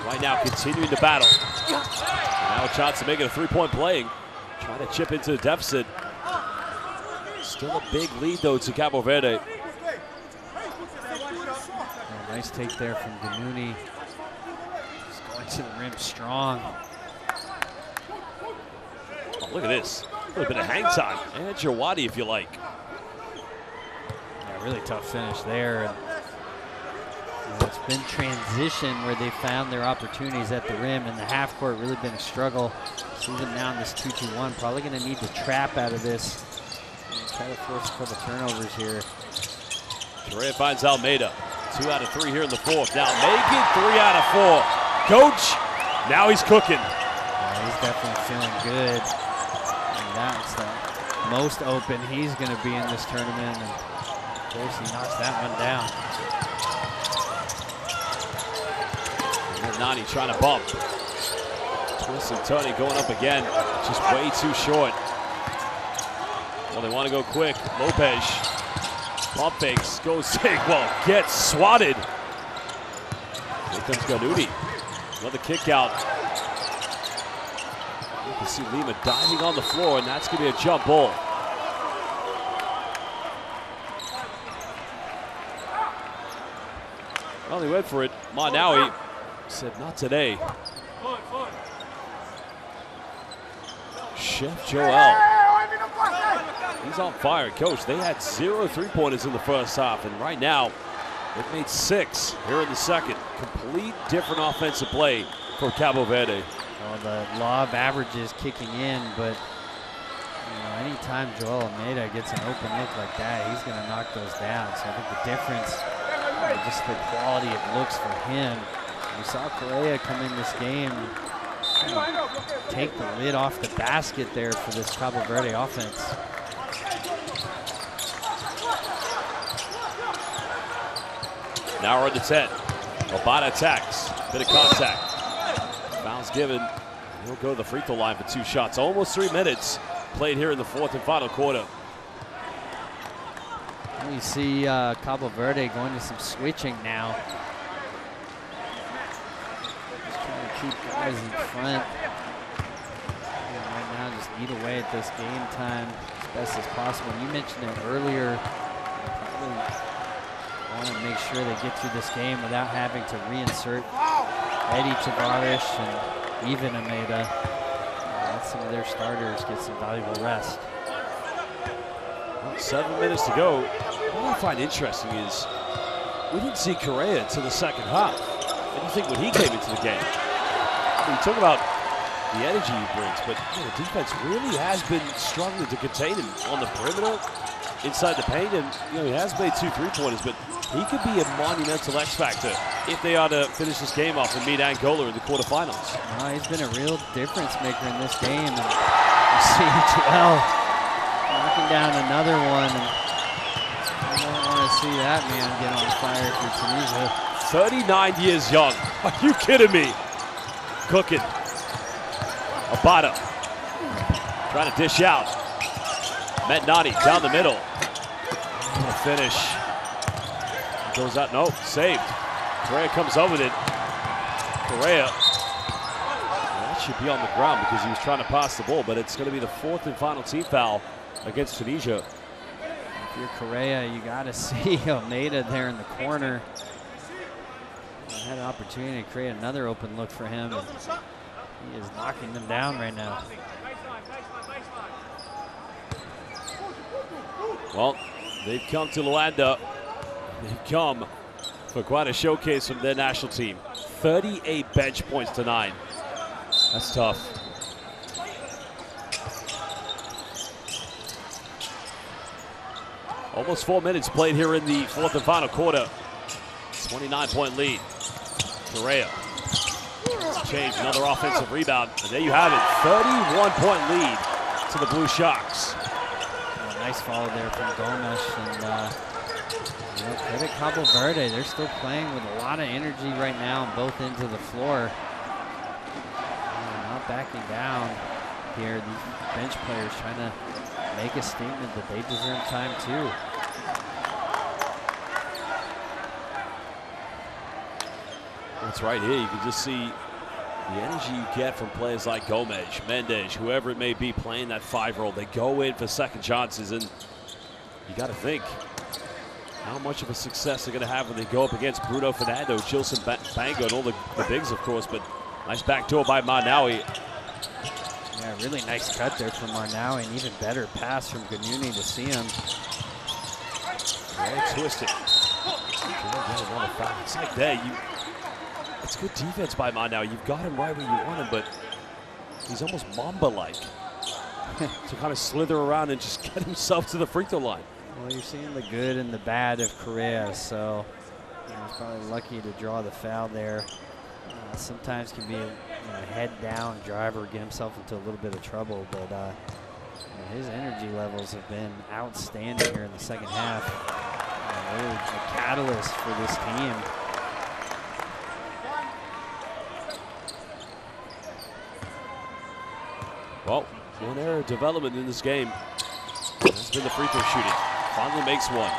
Right now, continuing to battle. And now a chance to make it a 3-point play. Trying to chip into the deficit. Still a big lead, though, to Cabo Verde. Nice take there from Ganuni. Just going to the rim strong. Oh, look at this. A little bit of hang time. And Jawadi, if you like. Yeah, really tough finish there. And, it's been transition where they found their opportunities at the rim, and the half court really been a struggle. See them now in this 2-2-1. Probably going to need to trap out of this and try to force a couple turnovers here. Correa finds Almeida. 2 out of 3 here in the fourth. Now make it 3 out of 4. Coach, now he's cooking. Yeah, he's definitely feeling good. And that's the most open he's going to be in this tournament. And of course, he knocks that one down. Nani trying to bump. Twist and Tony going up again. Just way too short. Well, they want to go quick. Lopez. Pump fakes. Goes big. Well, gets swatted. Here comes Ganudi. Another kick out. You can see Lima diving on the floor, and that's going to be a jump ball. Well, they went for it. Manawi said, not today. Chef Joel. He's on fire. Coach, they had 0 3-pointers in the first half, and right now they've made 6 here in the second. Complete different offensive play for Cabo Verde. Well, the law of averages kicking in, but anytime Joel Almeida gets an open look like that, he's going to knock those down. So I think the difference, just the quality of looks for him. We saw Correa come in this game, take the lid off the basket there for this Cabo Verde offense. Now we're at the 10. Obata attacks. Bit of contact. Foul's given. He'll go to the free throw line for 2 shots. Almost 3 minutes played here in the fourth and final quarter. We see Cabo Verde going to some switching now. Just trying to keep guys in front. And right now, just eat away at this game time as best as possible. You mentioned it earlier. Probably want to make sure they get through this game without having to reinsert Eddie Tavares and even Almeida. Let some of their starters get some valuable rest. Well, 7 minutes to go. What I find interesting is we didn't see Correa until the second half. What do you think when he came into the game? I mean, talk about the energy he brings, but the defense really has been struggling to contain him on the perimeter, inside the paint, and he has made 2 3-pointers, but he could be a monumental X factor if they are to finish this game off and meet Angola in the quarterfinals. He's been a real difference maker in this game. And you see Joel knocking down another one. And I don't want to see that man get on fire for Tunisia. 39 years young. Are you kidding me? Cooking. Abada trying to dish out. Metnani down the middle. Finish. Goes out, no, saved. Correa comes up with it. Correa. That should be on the ground because he was trying to pass the ball, but it's going to be the 4th and final team foul against Tunisia. If you're Correa, you got to see Almeida there in the corner. He had an opportunity to create another open look for him, and he is knocking them down right now. Well, they've come to Luanda. They've come for quite a showcase from their national team. 38 bench points to 9. That's tough. Almost 4 minutes played here in the 4th and final quarter. 29-point lead. Correa. Change, another offensive rebound. And there you have it, 31-point lead to the Blue Sharks. Nice follow there from Gomes, and credit Cabo Verde. They're still playing with a lot of energy right now on both ends of the floor. Not backing down here. These bench players trying to make a statement that they deserve time too. That's right here. You can just see the energy you get from players like Gomes, Mendes, whoever it may be playing that 5-role. They go in for second chances, and you got to think how much of a success they're going to have when they go up against Bruno Fernando, Gilson Bango, and all the bigs, of course. But nice backdoor by Manawi. Yeah, really nice cut there from Marnawi, and even better pass from Ganuni to see him. Very twisted. It's like that. It's good defense by Mon now. You've got him right where you want him, but he's almost Mamba-like to kind of slither around and just get himself to the free throw line. Well, you're seeing the good and the bad of Correa, so he's probably lucky to draw the foul there. Sometimes can be a head down driver, get himself into a little bit of trouble, but his energy levels have been outstanding here in the second half. Really a catalyst for this team. Well, one error of development in this game has been the free throw shooting. Finally makes one.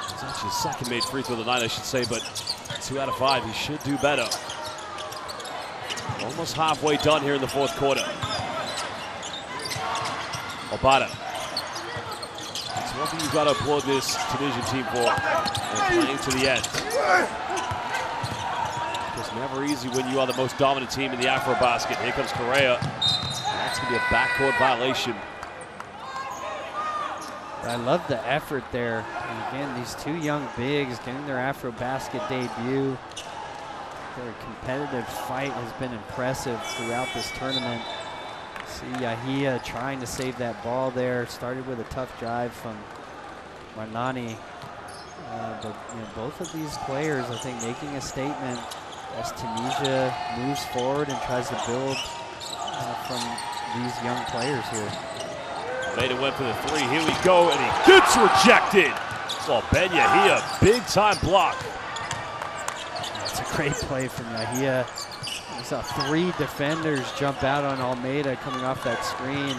It's actually his second made free throw of the night, I should say, but 2 out of 5. He should do better. Almost halfway done here in the fourth quarter. Obata. It's one thing you've got to applaud this Tunisian team for. They're playing to the end. It's never easy when you are the most dominant team in the AfroBasket. Here comes Correa. That's going to be a backcourt violation. I love the effort there. And again, these two young bigs getting their AfroBasket debut. Their competitive fight has been impressive throughout this tournament. See Yahia trying to save that ball there. Started with a tough drive from Marnani. But both of these players, I think, making a statement as Tunisia moves forward and tries to build from these young players here. Verde went for the 3. Here we go, and he gets rejected. Well, Ben Yahia, big time block. That's a great play from Yahia. We saw 3 defenders jump out on Almeida coming off that screen.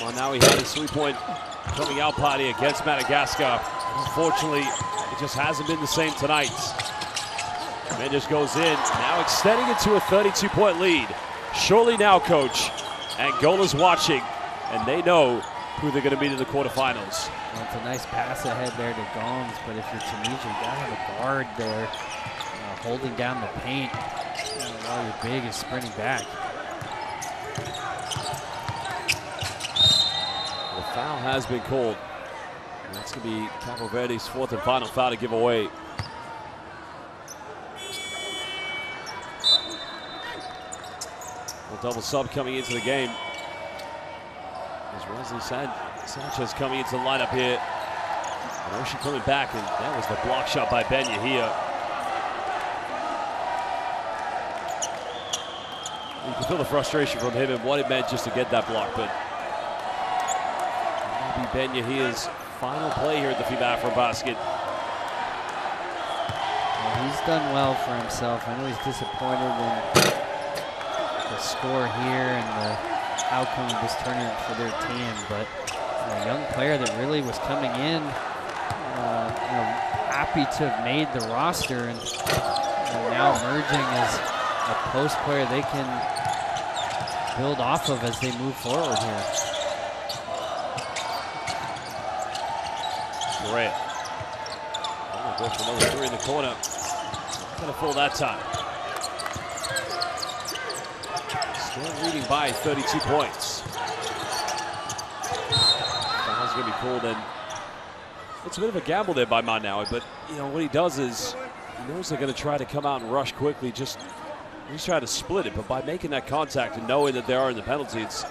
Well, now he had his 3-point coming out party against Madagascar. Unfortunately, it just hasn't been the same tonight. Mendes goes in, now extending it to a 32-point lead. Surely now, coach. Angola's watching, and they know who they're going to meet in the quarterfinals. Well, it's a nice pass ahead there to Gomes, but if you're Tunisia, you got to have a guard there holding down the paint while your big is sprinting back. The foul has been called. And that's going to be Cabo Verde's 4th and final foul to give away. A double sub coming into the game. There's Wesley Sanchez coming into the lineup here. And Oshie coming back, and that was the block shot by Ben Yahia. You can feel the frustration from him and what it meant just to get that block, but maybe Ben Yahia's final play here at the FIBA AfroBasket. Well, he's done well for himself. I know he's disappointed in the score here and the outcome of this tournament for their team, but a young player that really was coming in happy to have made the roster and now emerging as a post player they can build off of as they move forward here. Correa. Oh, go for another 3 in the corner. Not gonna fall that time. Still leading by 32 points. Foul's gonna be called, and it's a bit of a gamble there by Manawi, but what he does is he knows they're gonna try to come out and rush quickly. He's trying to split it, but by making that contact and knowing that they are in the penalty, it's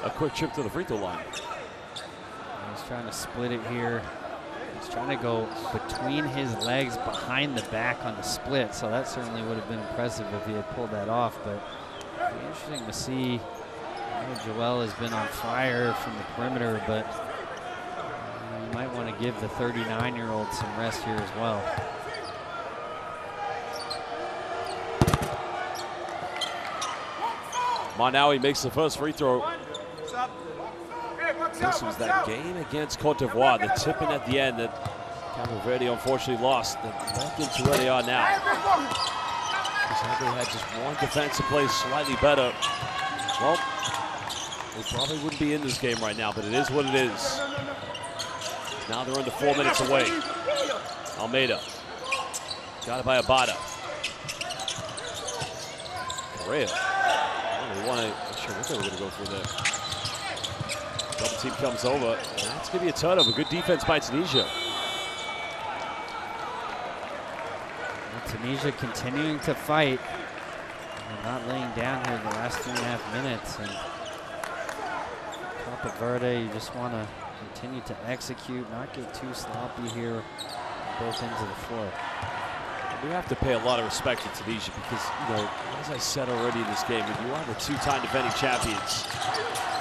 a quick trip to the free throw line. He's trying to split it here. He's trying to go between his legs behind the back on the split, so that certainly would have been impressive if he had pulled that off, but it'll be interesting to see. Joel has been on fire from the perimeter, but you might want to give the 39-year-old some rest here as well. Manawi makes the first free throw. This was that game against Cote d'Ivoire, the tip-in at the end that Cabo Verde unfortunately lost, that led them to where they are now. Because had they had just one defensive play slightly better, well, they probably wouldn't be in this game right now, but it is what it is. Now they're under 4 minutes away. Almeida. Got it by Abada. Correa. I'm sure what they were going to go for there. Double team comes over. And that's going to be a turnover. Good defense by Tunisia. Well, Tunisia continuing to fight. And not laying down here in the last 3.5 minutes. And top of Verde, you just want to continue to execute, not get too sloppy here on both ends of the floor. We have to pay a lot of respect to Tunisia because, you know, as I said already in this game, if you are the two-time defending champions,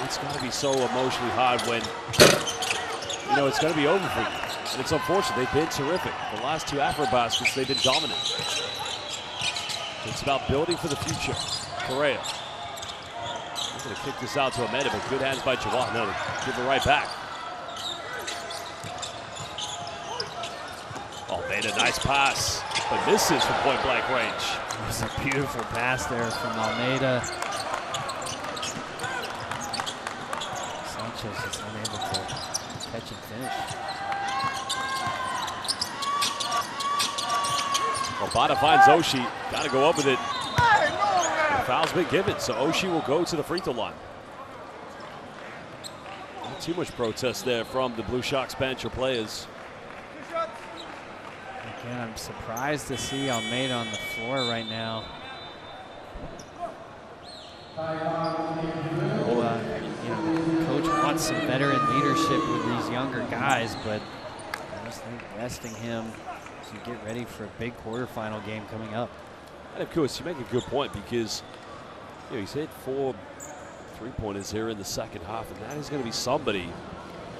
it's going to be so emotionally hard when, you know, it's going to be over for you. And it's unfortunate. They've been terrific. The last two AfroBaskets, they've been dominant. It's about building for the future. Correa. He's going to kick this out to Almeida, but good hands by Jawad. No, give it right back. Almeida, nice pass, but misses from point-blank range. It was a beautiful pass there from Almeida. Sanchez is unable to catch and finish. Obata finds Oshie, got to go up with it. The foul's been given, so Oshie will go to the free throw line. Not too much protest there from the Blue Sharks bench or players. Again, I'm surprised to see Almeida on the floor right now. Well, you know, the coach wants some veteran leadership with these younger guys, but I just think resting him to get ready for a big quarterfinal game coming up. And of course, you make a good point because, you know, he's hit 4 3-pointers here in the second half, and that is going to be somebody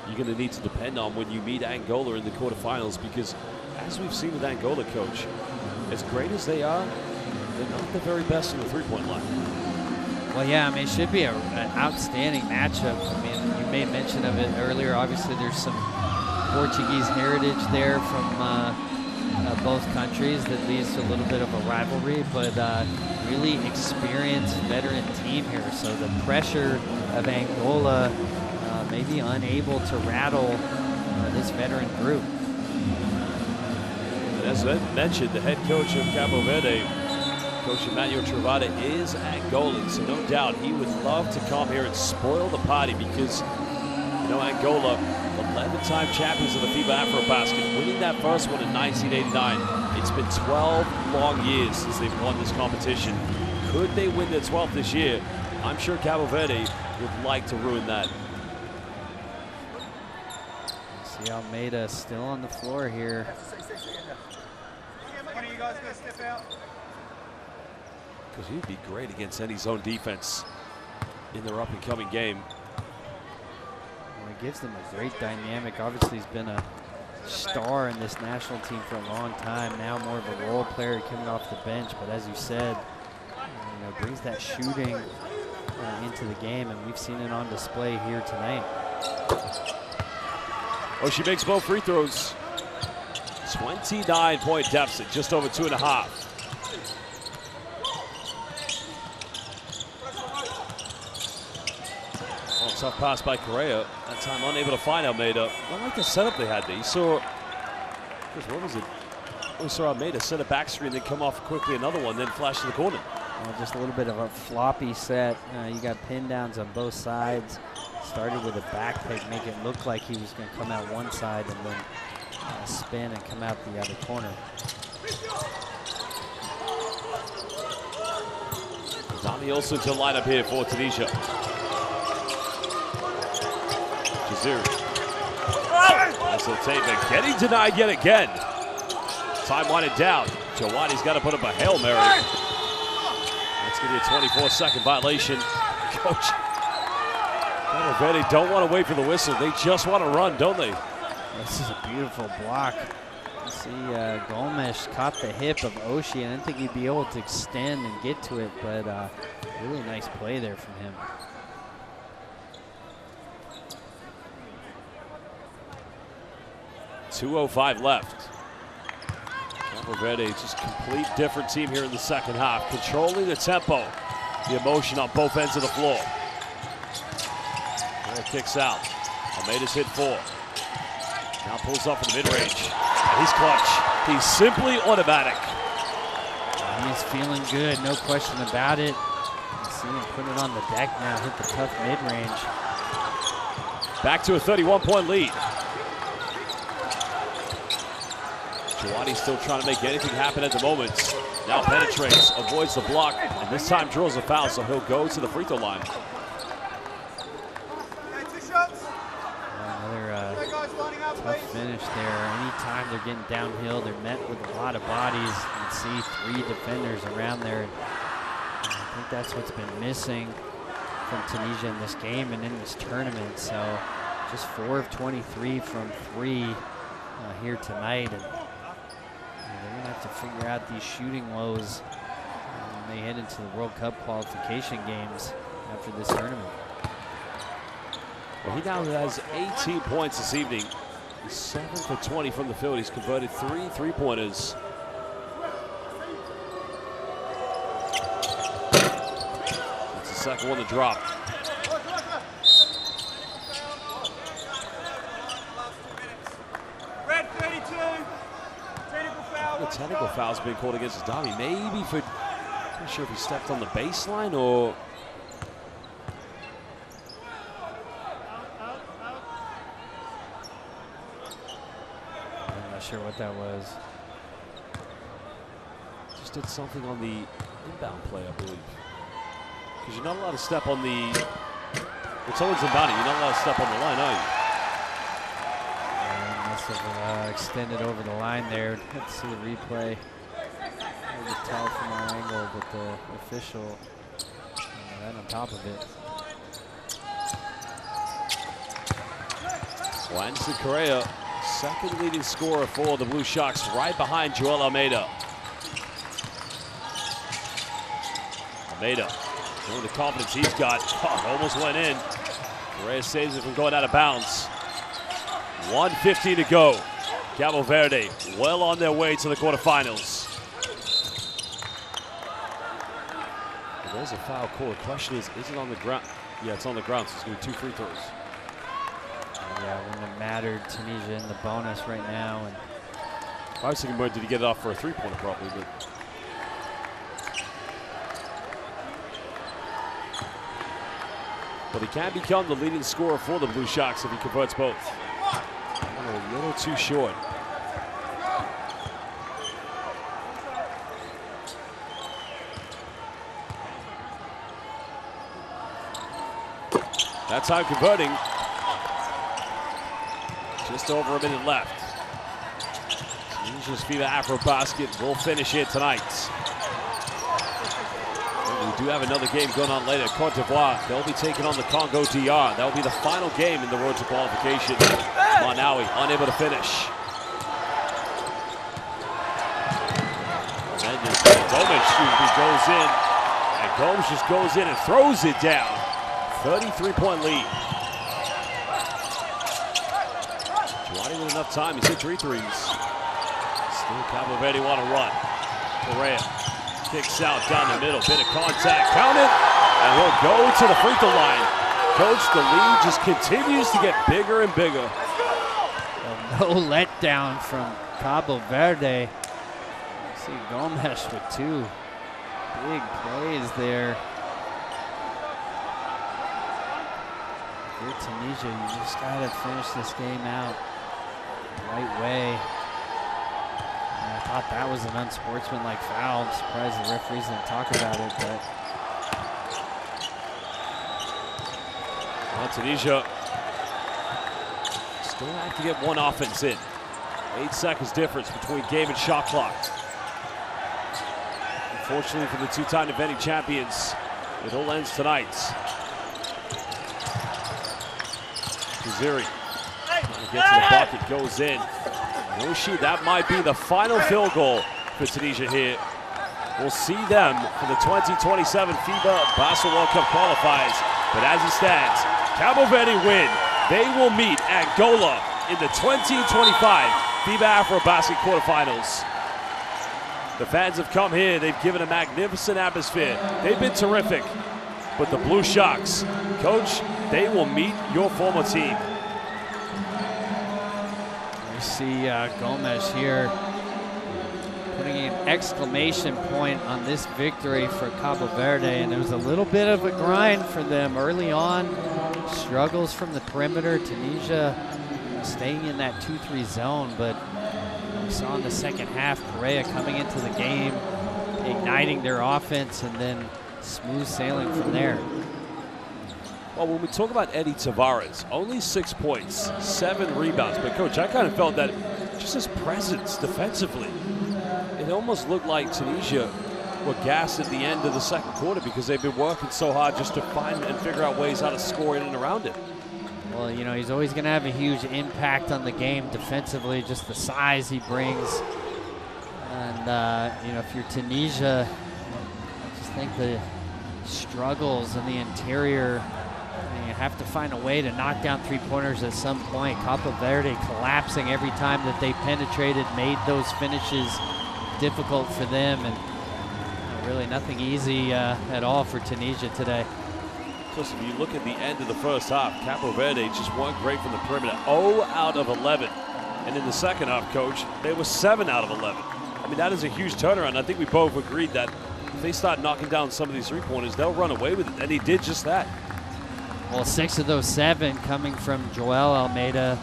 you're going to need to depend on when you meet Angola in the quarterfinals, because as we've seen with Angola, coach, as great as they are, they're not the very best in the three-point line. Well, yeah, I mean, it should be an outstanding matchup. I mean, you made mention of it earlier. Obviously, there's some Portuguese heritage there from both countries that leads to a little bit of a rivalry, but really experienced veteran team here. So the pressure of Angola may be unable to rattle this veteran group. As I mentioned, the head coach of Cabo Verde, Coach Emmanuel Travada, is Angolan, so no doubt he would love to come here and spoil the party because, you know, Angola, 11-time champions of the FIBA AfroBasket, winning that first one in 1989. It's been 12 long years since they've won this competition. Could they win their 12th this year? I'm sure Cabo Verde would like to ruin that. See Almeida still on the floor here. One of you guys gonna step out? Because he'd be great against any zone defense in their up-and-coming game. Well, it gives them a great dynamic. Obviously, he's been a star in this national team for a long time. Now more of a role player coming off the bench. But as you said, you know, brings that shooting into the game, and we've seen it on display here tonight. Oh, she makes both free throws. 29-point deficit, just over 2.5. Oh, tough pass by Correa. That time unable to find Almeida. I like the setup they had there. You saw, what was it? We saw Almeida set a back screen, then come off quickly another one, then flash to the corner. Well, just a little bit of a floppy set. You got pin downs on both sides. Started with a back pick, make it look like he was going to come out one side and then spin and come out the other corner. Dami Olsen to line up here for Tunisia. Jaziri. Nice little tape, and getting denied yet again. Time winding down. Jawadi's got to put up a Hail Mary. That's going to be a 24-second violation. Coach, Verde don't want to wait for the whistle. They just want to run, don't they? This is a beautiful block. You see Gomes caught the hip of Oshie. I didn't think he'd be able to extend and get to it, but really nice play there from him. .205 left. Cabo Verde, just complete different team here in the second half. Controlling the tempo, the emotion on both ends of the floor. There kicks out. Almeida's hit 4. Now pulls up in the mid-range. He's clutch. He's simply automatic. He's feeling good, no question about it. See him put it on the deck now, hit the tough mid-range. Back to a 31-point lead. Jawadi still trying to make anything happen at the moment. Now penetrates, avoids the block, and this time draws a foul, so he'll go to the free throw line. Another tough finish there. Anytime they're getting downhill, they're met with a lot of bodies. You can see 3 defenders around there. I think that's what's been missing from Tunisia in this game and in this tournament. So just 4 of 23 from 3 here tonight. And they're going to have to figure out these shooting woes when they head into the World Cup qualification games after this tournament. Well, he now has 18 points this evening. He's 7 for 20 from the field. He's converted 3 3-pointers. That's the second one to drop. Red 32. Technical foul. The technical foul's been called against Adami. Maybe for, I'm not sure if he stepped on the baseline or. I'm not sure what that was. Just did something on the inbound play, I believe. Because you're not allowed to step on the. When someone's inbounding, you're not allowed to step on the line, are you? Must have extended over the line there. Let's see the replay. Hard to tell from our angle, but the official right on top of it. Well, Anderson Correa, second leading scorer for the Blue Sharks, right behind Joel Almeida. Almeida, showing the confidence he's got. Oh, almost went in. Correa saves it from going out of bounds. 1:50 to go. Cabo Verde well on their way to the quarterfinals. Well, there's a foul call. The question is it on the ground? Yeah, it's on the ground, so it's going to be 2 free throws. Yeah, it wouldn't have mattered. Tunisia in the bonus right now. And I was thinking, did he get it off for a 3-pointer probably, but. But he can become the leading scorer for the Blue Sharks if he converts both. A little too short. That time converting. Just over a minute left. Tunisia's FIBA AfroBasket will finish here tonight. We do have another game going on later. Cote d'Ivoire, they'll be taking on the Congo DR. That will be the final game in the road to qualification. Manawi unable to finish. And then just Gomes goes in. And Gomes just goes in and throws it down. 33-point lead. Jawadi with enough time. He's hit 3 threes. Still Cabo Verde want to run. Correa kicks out down the middle. Bit of contact. Count it. And he'll go to the free throw line. Coach, the lead just continues to get bigger and bigger. No letdown from Cabo Verde. See Gomes with 2 big plays there. If you're Tunisia, you just got to finish this game out the right way. And I thought that was an unsportsmanlike foul. I'm surprised the referees didn't talk about it, but. Well, Tunisia still have to get one offense in. 8 seconds difference between game and shot clock. Unfortunately for the 2-time defending champions, it all ends tonight. Kaziri trying to get to the bucket, goes in. No shoot, that might be the final field goal for Tunisia here. We'll see them for the 2027 FIBA Basketball World Cup qualifiers. But as it stands, Cabo Verde win. They will meet Angola in the 2025 FIBA AfroBasket quarterfinals. The fans have come here. They've given a magnificent atmosphere. They've been terrific. But the Blue Sharks, Coach, they will meet your former team. We see Gomes here putting an exclamation point on this victory for Cabo Verde, and it was a little bit of a grind for them early on. Struggles from the perimeter, Tunisia staying in that 2-3 zone, but we saw in the second half Correa coming into the game, igniting their offense, and then smooth sailing from there. Well, when we talk about Eddie Tavares, only 6 points, 7 rebounds. But, Coach, I kind of felt that just his presence defensively, it almost looked like Tunisia were gassed at the end of the second quarter because they've been working so hard just to find and figure out ways how to score in and around it. Well, you know, he's always going to have a huge impact on the game defensively, just the size he brings. And, you know, if you're Tunisia, I just think the struggles in the interior, you have to find a way to knock down three-pointers at some point. Cabo Verde collapsing every time that they penetrated, made those finishes difficult for them, and really nothing easy at all for Tunisia today. Plus, if you look at the end of the first half, Cabo Verde just weren't great from the perimeter. 0 out of 11. And in the second half, Coach, they were 7 out of 11. I mean, that is a huge turnaround. I think we both agreed that if they start knocking down some of these three-pointers, they'll run away with it, and he did just that. Well, 6 of those 7 coming from Joel Almeida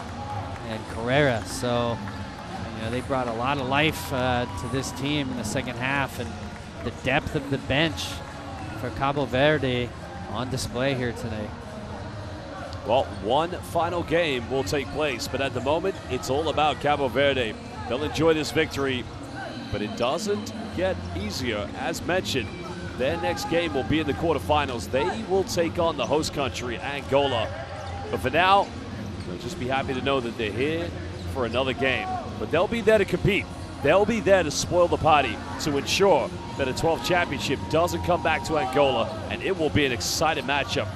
and Carrera. So, you know, they brought a lot of life to this team in the second half, and the depth of the bench for Cabo Verde on display here today. Well, one final game will take place, but at the moment, it's all about Cabo Verde. They'll enjoy this victory, but it doesn't get easier. As mentioned, their next game will be in the quarterfinals. They will take on the host country, Angola. But for now, they'll just be happy to know that they're here for another game. But they'll be there to compete. They'll be there to spoil the party, to ensure that a 12th championship doesn't come back to Angola, and it will be an exciting matchup.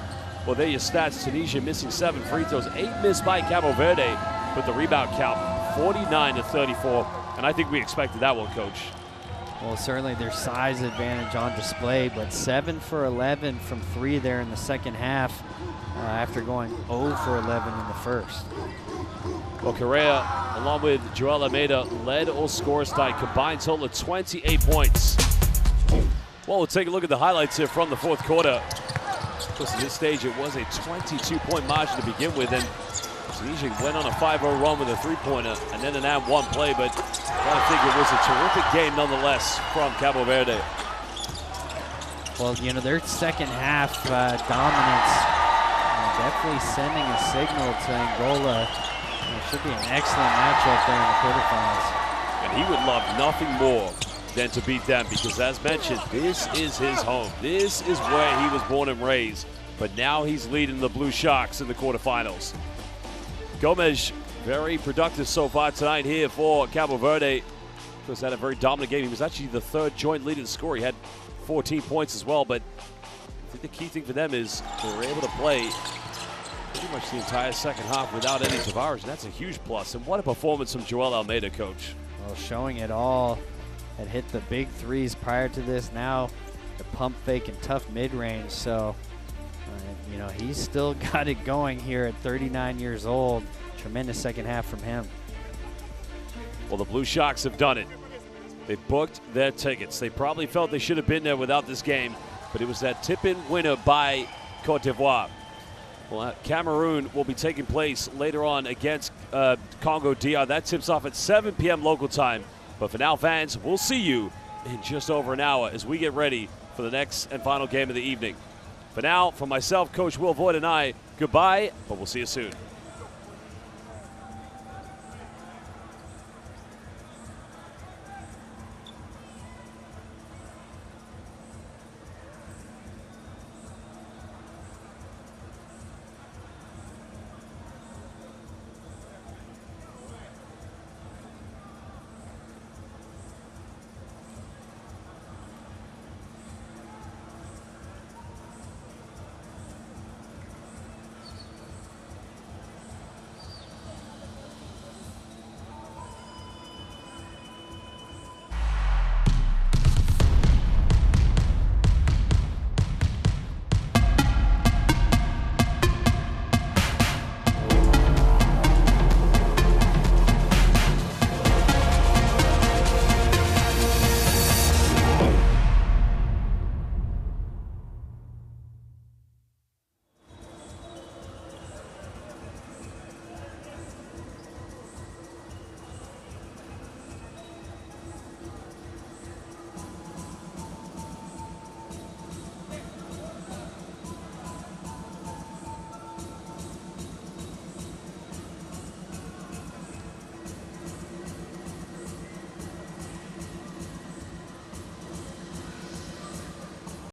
Well, there are your stats. Tunisia missing 7 free throws, 8 missed by Cabo Verde, but the rebound count 49-34, and I think we expected that one, Coach. Well, certainly their size advantage on display, but 7 for 11 from 3 there in the second half after going 0 for 11 in the first. Well, Correa, along with Joel Almeida, led all scorers tonight, combined total of 28 points. Well, we'll take a look at the highlights here from the fourth quarter. At this stage, it was a 22-point margin to begin with, and Tunisia went on a 5-0 run with a three-pointer and then an and-one play, but I think it was a terrific game nonetheless from Cabo Verde. Well, you know, their second half dominance definitely sending a signal to Angola. It should be an excellent matchup there in the quarterfinals. And he would love nothing more than to beat them because, as mentioned, this is his home. This is where he was born and raised. But now he's leading the Blue Sharks in the quarterfinals. Gomes, very productive so far tonight here for Cabo Verde. Of course, had a very dominant game. He was actually the 3rd joint leading scorer. He had 14 points as well. But I think the key thing for them is they were able to play pretty much the entire second half without Eddie Tavares. And that's a huge plus. And what a performance from Joel Almeida, Coach. Well, showing it all. Had hit the big threes prior to this. Now the pump fake and tough mid-range. So, you know, he's still got it going here at 39 years old. Tremendous second half from him. Well, the Blue Sharks have done it. They booked their tickets. They probably felt they should have been there without this game, but it was that tip-in winner by Cote d'Ivoire. Well, Cameroon will be taking place later on against Congo DR. That tips off at 7 p.m. local time. But for now, fans, we'll see you in just over an hour as we get ready for the next and final game of the evening. For now, for myself, Coach Will Voigt, and I, goodbye, but we'll see you soon.